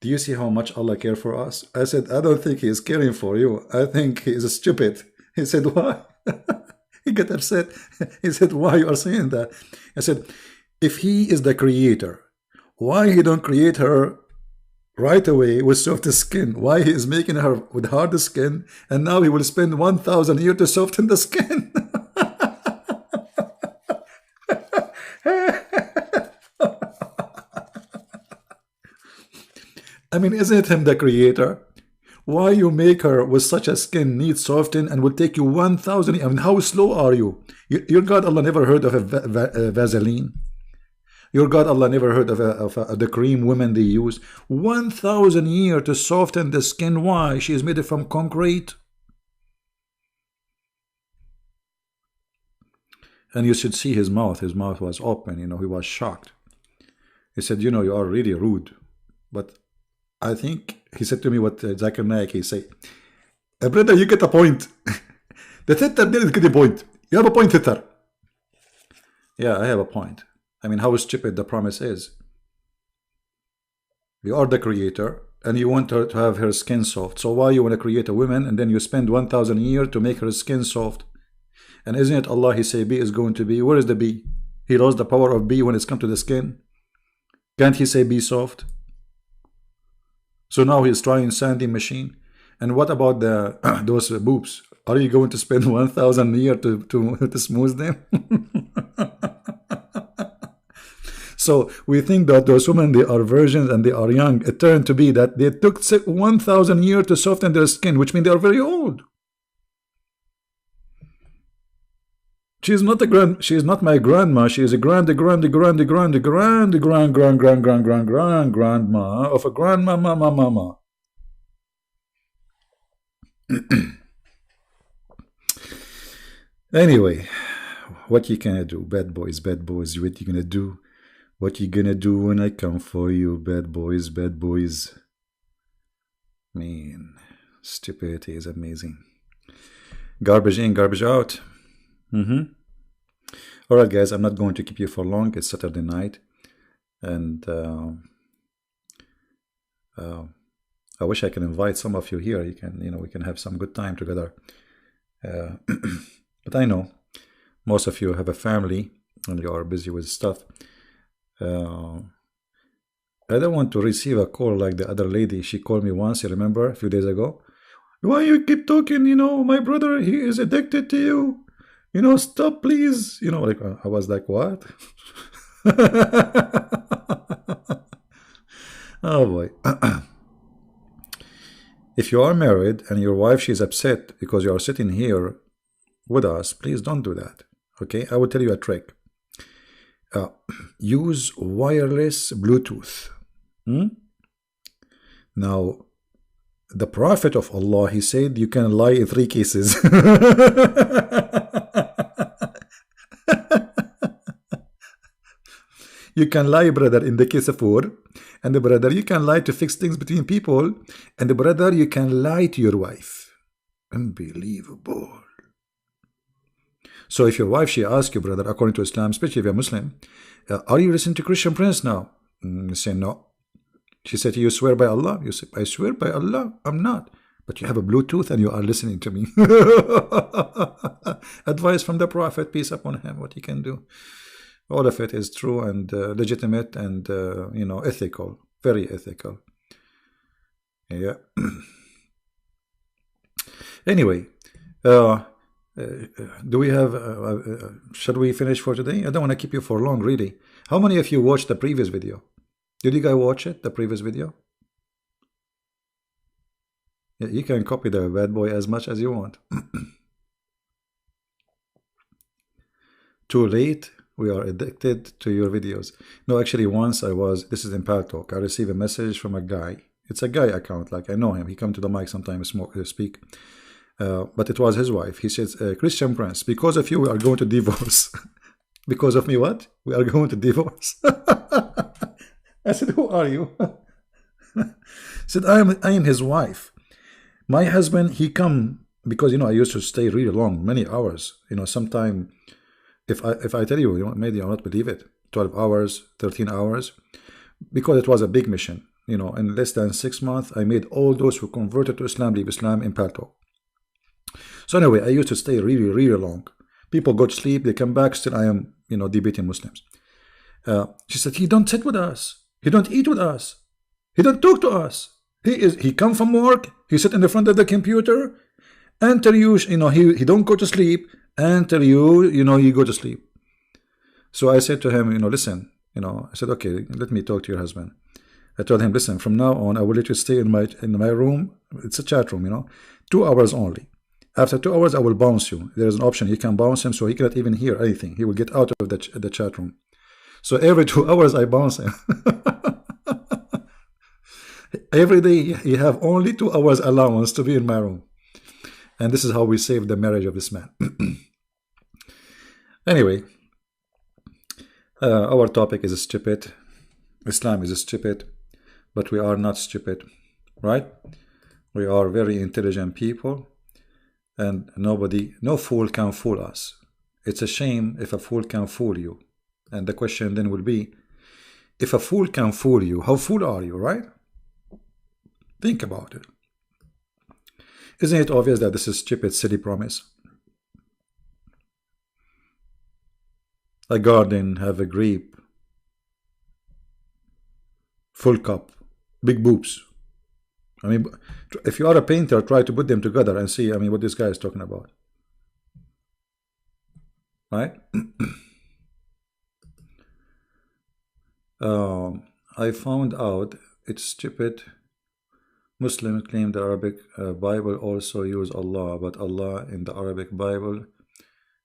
Do you see how much Allah cares for us? I said, I don't think he is caring for you. I think he is stupid. He said, why? He got upset. He said, why you are saying that? I said, if he is the creator, why he don't create her right away with soft skin? Why he is making her with hard skin, and now he will spend 1,000 years to soften the skin? I mean, isn't it him the creator? Why you make her with such a skin need soften and will take you 1,000? I mean, how slow are you? Your God Allah never heard of a Vaseline. Your God Allah never heard of the cream women they use. 1,000 years to soften the skin. Why? She is made from concrete. And you should see his mouth. His mouth was open. You know, he was shocked. He said, you know, you are really rude. But I think he said to me what Zakir Naik, he said, brother, you get a point. The Twitter didn't get a point. You have a point, Twitter. Yeah, I have a point. I mean, how stupid the promise is. You are the creator, and you want her to have her skin soft. So why you want to create a woman, and then you spend 1,000 years to make her skin soft? And isn't it Allah, he say, B is going to be? Where is the B? He lost the power of B when it's come to the skin. Can't he say be soft? So now he's trying sanding machine. And what about the those boobs? Are you going to spend 1,000 years to smooth them? So we think that those women, they are virgins and they are young. It turned to be that they took 1,000 years to soften their skin, which means they are very old. She is not my grandma. She is a grandma of a grandmama. Anyway, what you gonna do, bad boys? What you gonna do? What you gonna do when I come for you, bad boys? Man, stupidity is amazing. Garbage in, garbage out. Alright guys, I'm not going to keep you for long. It's Saturday night, and I wish I can invite some of you here. You can, we can have some good time together. But I know most of you have a family and you are busy with stuff. I don't want to receive a call like the other lady. She called me once, you remember, a few days ago. Why you keep talking? My brother, he is addicted to you. Stop, please. Like I was like, what? Oh boy. If you are married and your wife, she's upset because you are sitting here with us, please don't do that. Okay? I will tell you a trick. Use wireless Bluetooth. Now, the Prophet of Allah, he said you can lie in 3 cases. You can lie, brother, in the case of war, and the brother, you can lie to fix things between people, and the brother, you can lie to your wife. Unbelievable. So if your wife, she asks you, brother, according to Islam, especially if you're Muslim, are you listening to Christian Prince now? You say no. She said, you swear by Allah? You say, I swear by Allah, I'm not. But you have a Bluetooth and you are listening to me. Advice from the Prophet, peace upon him, what he can do. All of it is true and legitimate and, ethical. Very ethical. Yeah. Anyway, do we have, should we finish for today? I don't want to keep you for long, really. How many of you watched the previous video? Did you guys watch it, the previous video? Yeah, you can copy the bad boy as much as you want. Too late, we are addicted to your videos. No, actually once this is in Paltalk, I received a message from a guy. It's a guy account, like I know him. He come to the mic sometimes, speak. But it was his wife. He says, Christian Prince, because of you, we are going to divorce. Because of me, what? We are going to divorce. I said, who are you? He said, I am his wife. My husband, he come, because, I used to stay really long, many hours. Sometime, if I tell you, maybe you'll not believe it, 12 hours, 13 hours, because it was a big mission. In less than 6 months, I made all those who converted to Islam, leave Islam in Paltalk. So anyway, I used to stay really, really long. People go to sleep, they come back, still I am, debating Muslims. She said, he don't sit with us. He don't eat with us. He don't talk to us. He come from work. He sit in the front of the computer. Until you, he don't go to sleep. Until you go to sleep. So I said to him, listen, I said, okay, let me talk to your husband. I told him, listen, from now on, I will let you stay in my room. It's a chat room, 2 hours only. After 2 hours, I will bounce you. There is an option. You can bounce him so he cannot even hear anything. He will get out of the chat room. So every 2 hours, I bounce him. Every day, he have only 2 hours allowance to be in my room. And this is how we saved the marriage of this man. Anyway, our topic is stupid. Islam is stupid, but we are not stupid, right? We are very intelligent people, and no fool can fool us. It's a shame if a fool can fool you. And the question then will be, if a fool can fool you, how fool are you, right? Think about it. Isn't it obvious that this is stupid, silly promise? A garden have a grape, full cup, big boobs. I mean, if you are a painter, try to put them together and see, what this guy is talking about. Right? I found out it's stupid. Muslims claim the Arabic Bible also use Allah, but Allah in the Arabic Bible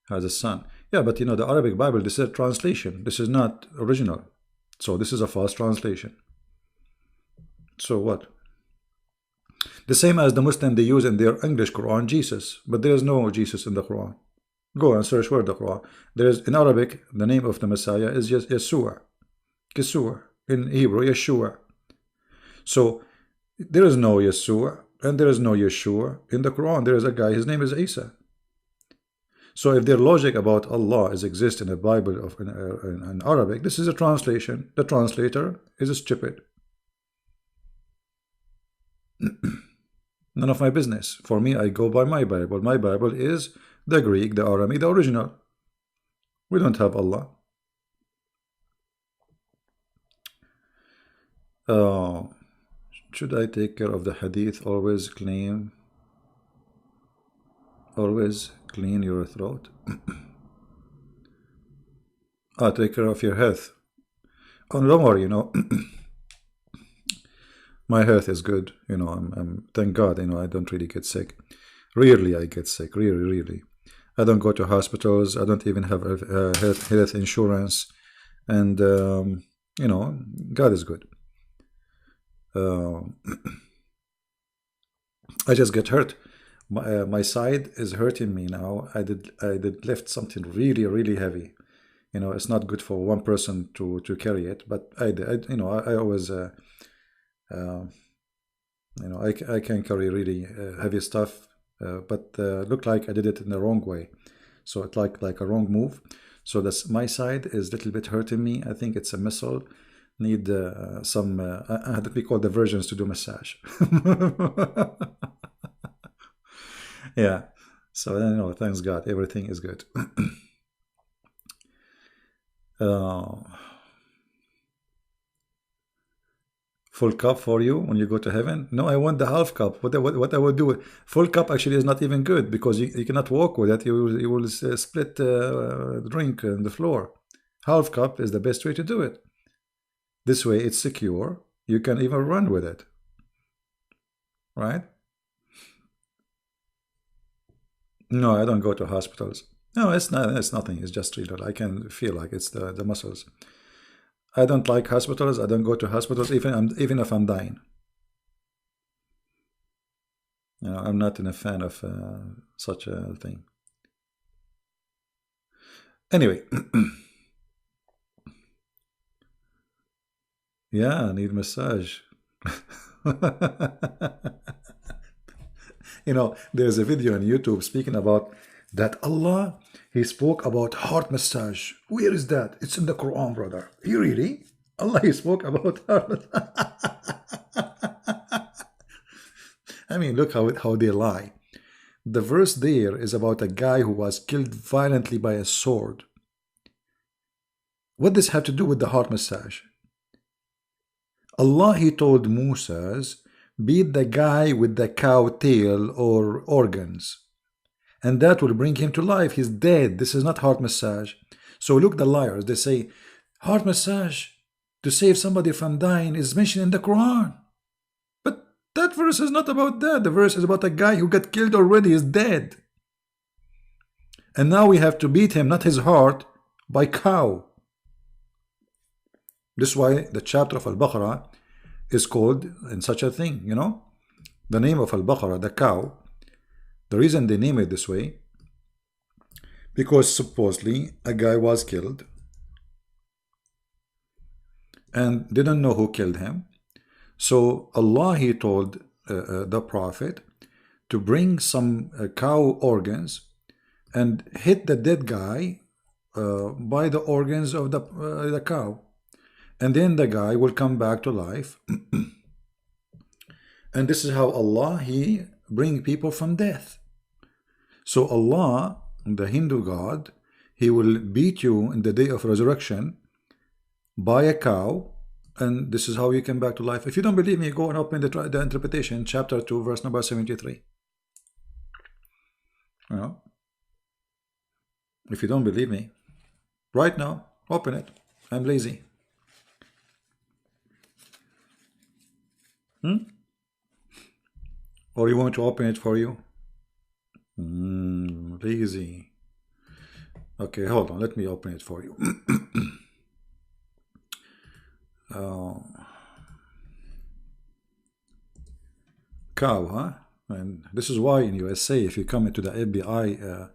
has a son. Yeah, but the Arabic Bible, this is a translation. This is not original. So this is a false translation. So what? The same as the Muslim, they use in their English Quran Jesus, but there is no Jesus in the Quran. Go and search for the Quran. There is in Arabic, the name of the Messiah is just Yeshua. Yeshua. In Hebrew, Yeshua. So there is no Yeshua and there is no Yeshua in the Quran. There is a guy, his name is Isa. So if their logic about Allah is exist in a Bible of in Arabic, this is a translation. The translator is stupid. None of my business. For me, I go by my Bible. My Bible is the Greek, the Aramaic, the original. We don't have Allah. Should I take care of the hadith? Always clean your throat. Take care of your health. Oh, don't worry, my health is good. I'm thank God. I don't really get sick. Rarely I get sick. Really. I don't go to hospitals. I don't even have health insurance. And God is good. I just get hurt. My side is hurting me now. I did lift something really heavy. It's not good for one person to carry it, but I always I can carry really heavy stuff, but look like I did it in the wrong way. So it's like a wrong move. So that's my side is a little bit hurting me. I think it's a muscle. Need some we call the virgins to do massage. Yeah. So thanks God, everything is good. Full cup for you when you go to heaven? No, I want the half cup. What I would do? Full cup actually is not even good because you cannot walk with it. You will split drink on the floor. Half cup is the best way to do it. This way it's secure. You can even run with it. Right? No, I don't go to hospitals. No, it's not. It's nothing. It's just real. I can feel like it's the muscles. I don't like hospitals. I don't go to hospitals even if I'm dying. I'm not a fan of such a thing. Anyway. Yeah, I need massage. There's a video on YouTube speaking about that Allah, he spoke about heart massage. Where is that? It's in the Quran, brother. You really? Allah, he spoke about heart massage. Look how they lie. The verse there is about a guy who was killed violently by a sword. What does this have to do with the heart massage? Allah, he told Moses, beat the guy with the cow tail or organs, and that will bring him to life. He's dead. This is not heart massage. So look, the liars, they say, heart massage, to save somebody from dying is mentioned in the Quran. But that verse is not about that. The verse is about a guy who got killed already, is dead. And now we have to beat him, not his heart, by cow. This is why the chapter of Al-Baqarah is called in such a thing, you know. The name of Al-Baqarah, the cow, the reason they name it this way, because supposedly a guy was killed and didn't know who killed him. So Allah, he told the Prophet to bring some cow organs and hit the dead guy by the organs of the cow. And then the guy will come back to life. And this is how Allah, he bring people from death. So Allah, the Hindu God, he will beat you in the day of resurrection by a cow, and this is how you come back to life. If you don't believe me, go and open the interpretation, chapter 2, verse number 73. You know? If you don't believe me, right now, open it. I'm lazy. Or you want me to open it for you? Lazy. Okay, hold on. Let me open it for you. Cow, huh? And this is why in USA, if you come into the FBI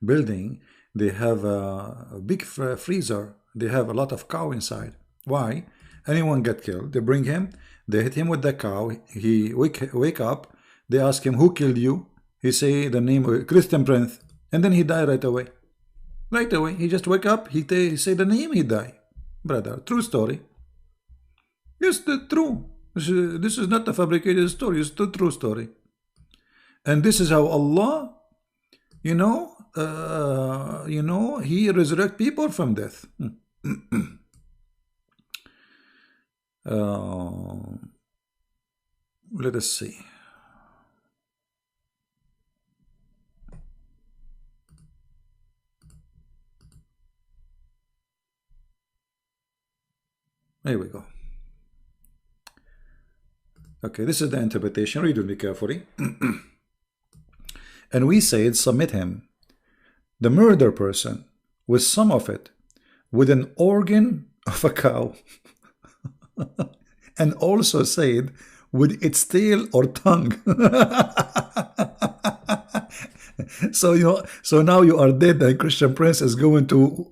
building, they have a big freezer. They have a lot of cow inside. Why? Anyone get killed, they bring him, they hit him with the cow, he wake up, they ask him, who killed you? He say the name of Christian Prince, and then he die right away. Right away, he just wake up, he say the name, he die. Brother, true story. Yes, the true. This is not a fabricated story, it's the true story. And this is how Allah, you know, he resurrect people from death. Let us see. Here we go. Okay, this is the interpretation. Read with me carefully. And we said, submit him, the murder person, with some of it, with an organ of a cow, and also said, with its tail or tongue. So now you are dead, and Christian Prince is going to,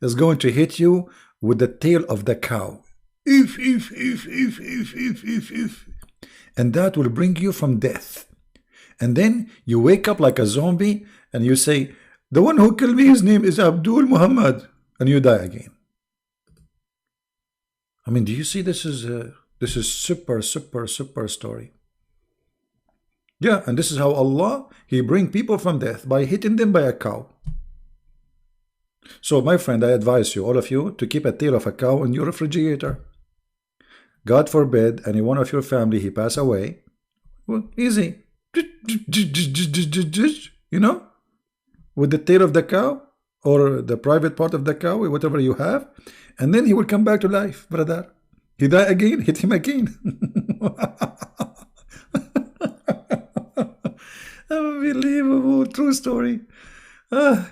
is going to hit you with the tail of the cow. If. And that will bring you from death. And then you wake up like a zombie and you say, the one who killed me, his name is Abdul Muhammad, and you die again. I mean, do you see this is super story. Yeah, and this is how Allah, he bring people from death by hitting them by a cow. So my friend, I advise you, all of you, to keep a tail of a cow in your refrigerator. God forbid any one of your family, he pass away. Well, easy. You know, with the tail of the cow or the private part of the cow, whatever you have, and then he will come back to life, brother. He die again, hit him again. Unbelievable, true story. And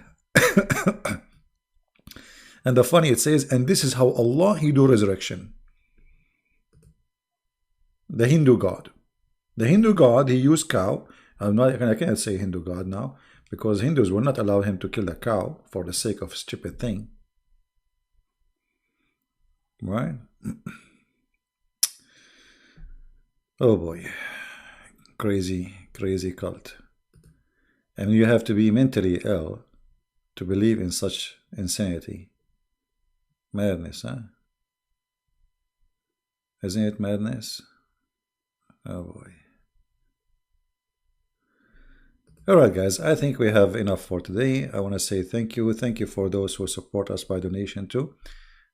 the funny, it says, and this is how Allah, he do resurrection. The Hindu God. The Hindu God, he used cow. I can't say Hindu God now, because Hindus will not allow him to kill a cow for the sake of a stupid thing. Right? Oh boy. Crazy cult. And you have to be mentally ill to believe in such insanity. Madness, huh? Isn't it madness? Oh boy. Alright guys, I think we have enough for today. I want to say thank you. Thank you for those who support us by donation too.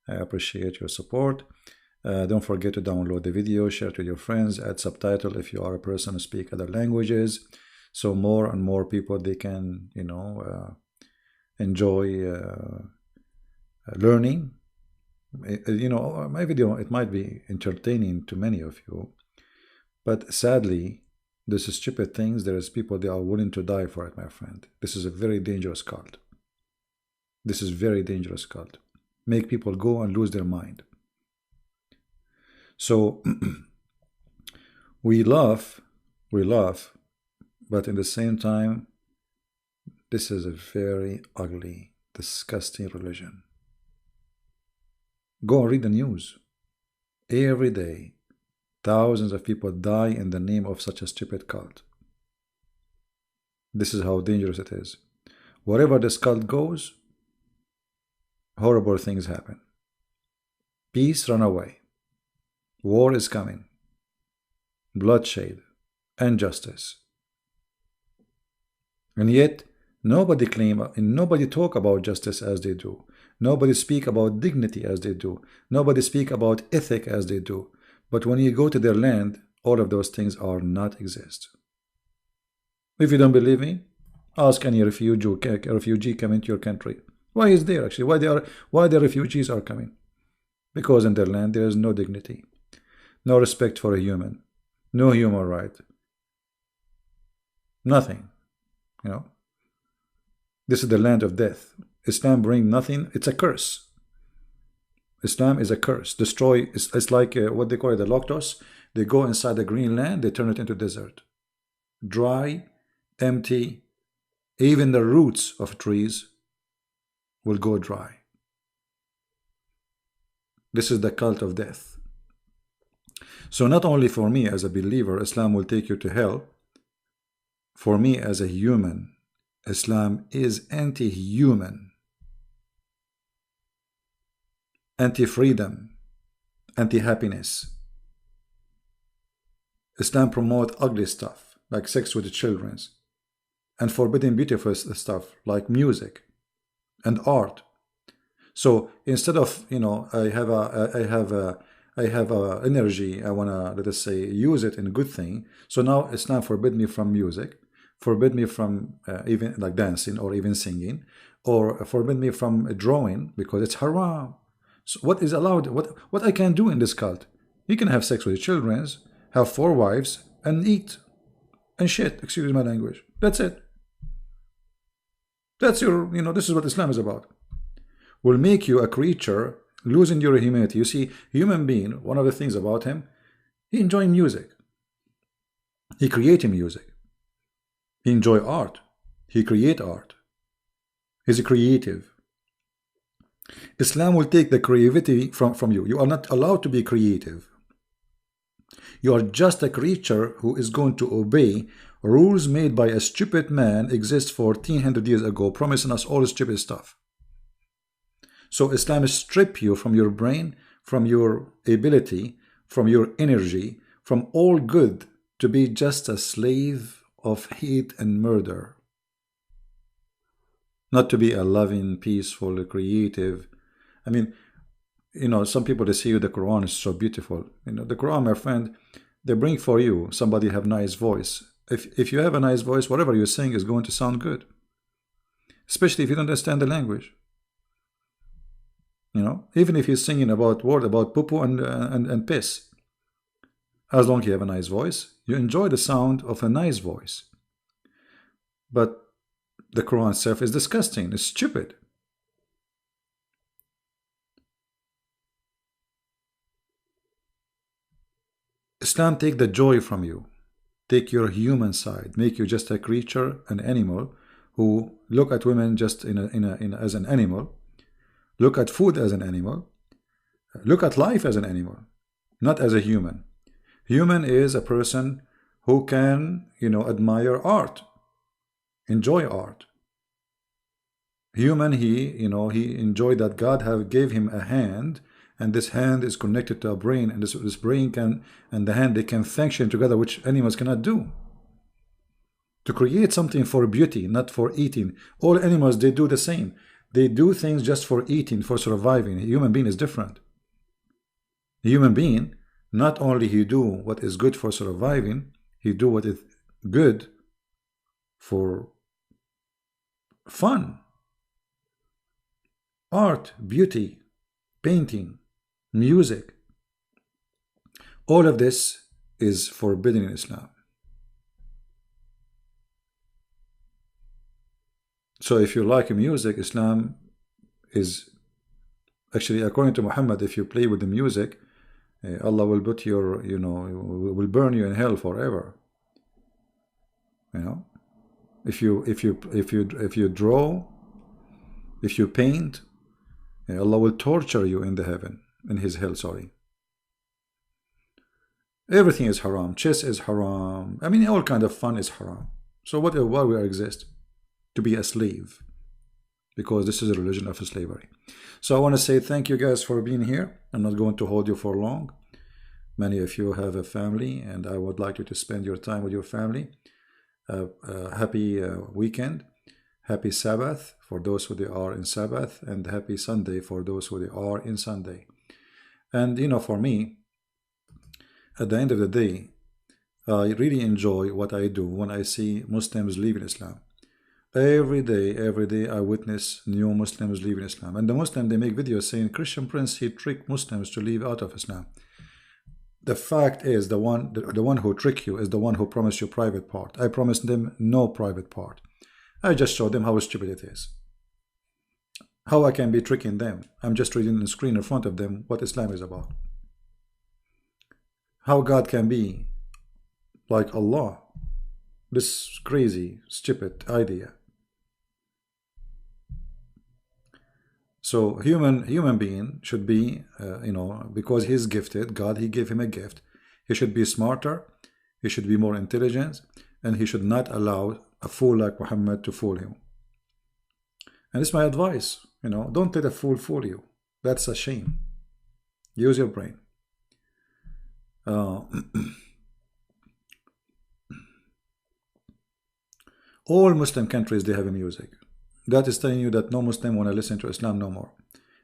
I appreciate your support. Don't forget to download the video, share it with your friends, add subtitle if you are a person who speaks other languages. So more and more people, they can, enjoy learning You know, my video, it might be entertaining to many of you, but sadly, this is stupid things. There is people, they are willing to die for it, my friend. This is a very dangerous cult. This is very dangerous cult. Make people go and lose their mind. So we laugh, but in the same time, this is a very ugly, disgusting religion. Go and read the news. Every day, thousands of people die in the name of such a stupid cult. This is how dangerous it is. Wherever this cult goes, horrible things happen. Peace run away. War is coming. Bloodshed. Injustice. And yet, nobody claim and nobody talk about justice as they do. Nobody speak about dignity as they do. Nobody speak about ethic as they do. But when you go to their land, all of those things are not exist. If you don't believe me, ask any refugee coming to your country. Why is there actually? Why the refugees are coming? Because in their land there is no dignity, no respect for a human, no human right, nothing. You know, this is the land of death. Islam bring nothing. It's a curse. Islam is a curse. Destroy. It's like what they call it, the Loctos. They go inside the green land. They turn it into desert, dry, empty. Even the roots of trees will go dry. This is the cult of death. So not only for me as a believer, Islam will take you to hell. For me as a human, Islam is anti-human, anti-freedom, anti-happiness. Islam promotes ugly stuff like sex with the children and forbidding beautiful stuff like music and art. So instead of, you know, I have energy, I want to, let us say, use it in a good thing. So now Islam forbid me from music, forbid me from even like dancing or even singing, or forbid me from drawing because it's haram. So what is allowed? What I can do in this cult? You can have sex with your children, have 4 wives, and eat and shit. Excuse my language. That's it. That's your, you know, this is what Islam is about. Will make you a creature losing your humanity. You see, human being, one of the things about him, he enjoys music. He creates music. He enjoys art. He creates art. He's a creative. Islam will take the creativity from you. You are not allowed to be creative. You are just a creature who is going to obey rules made by a stupid man exist 1400 years ago, promising us all stupid stuff. So Islam strip you from your brain, from your ability, from your energy, from all good to be just a slave of hate and murder. Not to be a loving, peaceful, creative. I mean, you know, some people, they say the Quran is so beautiful. You know, the Quran, my friend, they bring for you somebody have nice voice. If you have a nice voice, whatever you're saying is going to sound good. Especially if you don't understand the language. You know, even if he's singing about word about poo-poo and piss. As long as you have a nice voice, you enjoy the sound of a nice voice. But the Quran itself is disgusting. It's stupid. Islam take the joy from you. Take your human side. Make you just a creature, an animal, who look at women just as an animal. Look at food as an animal. Look at life as an animal, not as a human. Human is a person who can, you know, admire art, enjoy art. Human, he enjoyed that God have gave him a hand, and this hand is connected to a brain, and this brain can, and the hand, they can function together, which animals cannot do. To create something for beauty, not for eating. All animals, they do the same. They do things just for eating, for surviving. A human being is different. A human being, not only he do what is good for surviving, he do what is good for fun. Art, beauty, painting, music. All of this is forbidden in Islam. So if you like music, Islam is actually, according to Muhammad, if you play with the music, Allah will put your, will burn you in hell forever. If you draw, if you paint, Allah will torture you in the heaven, in his hell, sorry. Everything is haram. Chess is haram. I mean, all kind of fun is haram. So why we exist? To be a slave, because this is a religion of slavery. So I want to say thank you guys for being here. I'm not going to hold you for long. Many of you have a family, and I would like you to spend your time with your family. Happy weekend, happy Sabbath for those who are in Sabbath, and happy Sunday for those who are in Sunday. And for me, at the end of the day, I really enjoy what I do when I see Muslims leaving Islam. Every day I witness new Muslims leaving Islam. And the Muslim, they make videos saying, Christian Prince, he tricked Muslims to leave out of Islam. The fact is, the one who tricked you is the one who promised you private part. I promised them no private part. I just showed them how stupid it is. How I can be tricking them. I'm just reading the screen in front of them what Islam is about. How God can be like Allah. This crazy, stupid idea. So human being should be, because he's gifted, God, he gave him a gift. He should be smarter, he should be more intelligent, and he should not allow a fool like Muhammad to fool him. And it's my advice, don't let a fool fool you. That's a shame. Use your brain. All Muslim countries, they have a music. That is telling you that no Muslim want to listen to Islam no more,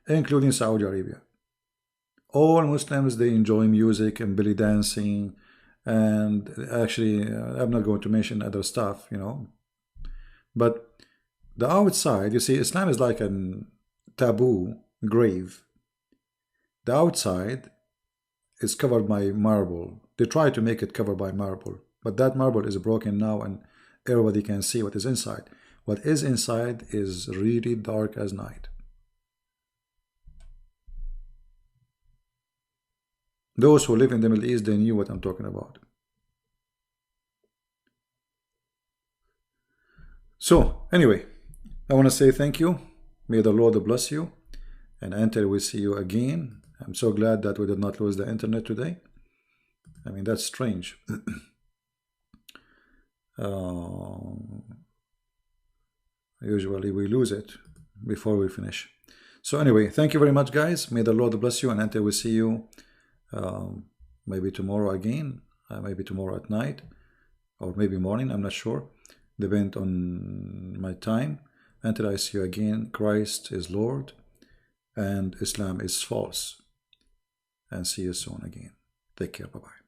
including Saudi Arabia. All Muslims, they enjoy music and belly dancing, and actually, I'm not going to mention other stuff, But the outside, you see, Islam is like a taboo grave. The outside is covered by marble. They try to make it covered by marble, but that marble is broken now, and everybody can see what is inside. What is inside is really dark as night. Those who live in the Middle East, they knew what I'm talking about. So, anyway, I want to say thank you. May the Lord bless you. And until we see you again, I'm so glad that we did not lose the internet today. I mean, that's strange. Usually we lose it before we finish. So anyway, thank you very much, guys. May the Lord bless you, and until we see you maybe tomorrow again, maybe tomorrow at night, or maybe morning, I'm not sure, depend on my time. Until I see you again, Christ is Lord and Islam is false. And see you soon again. Take care. Bye-bye.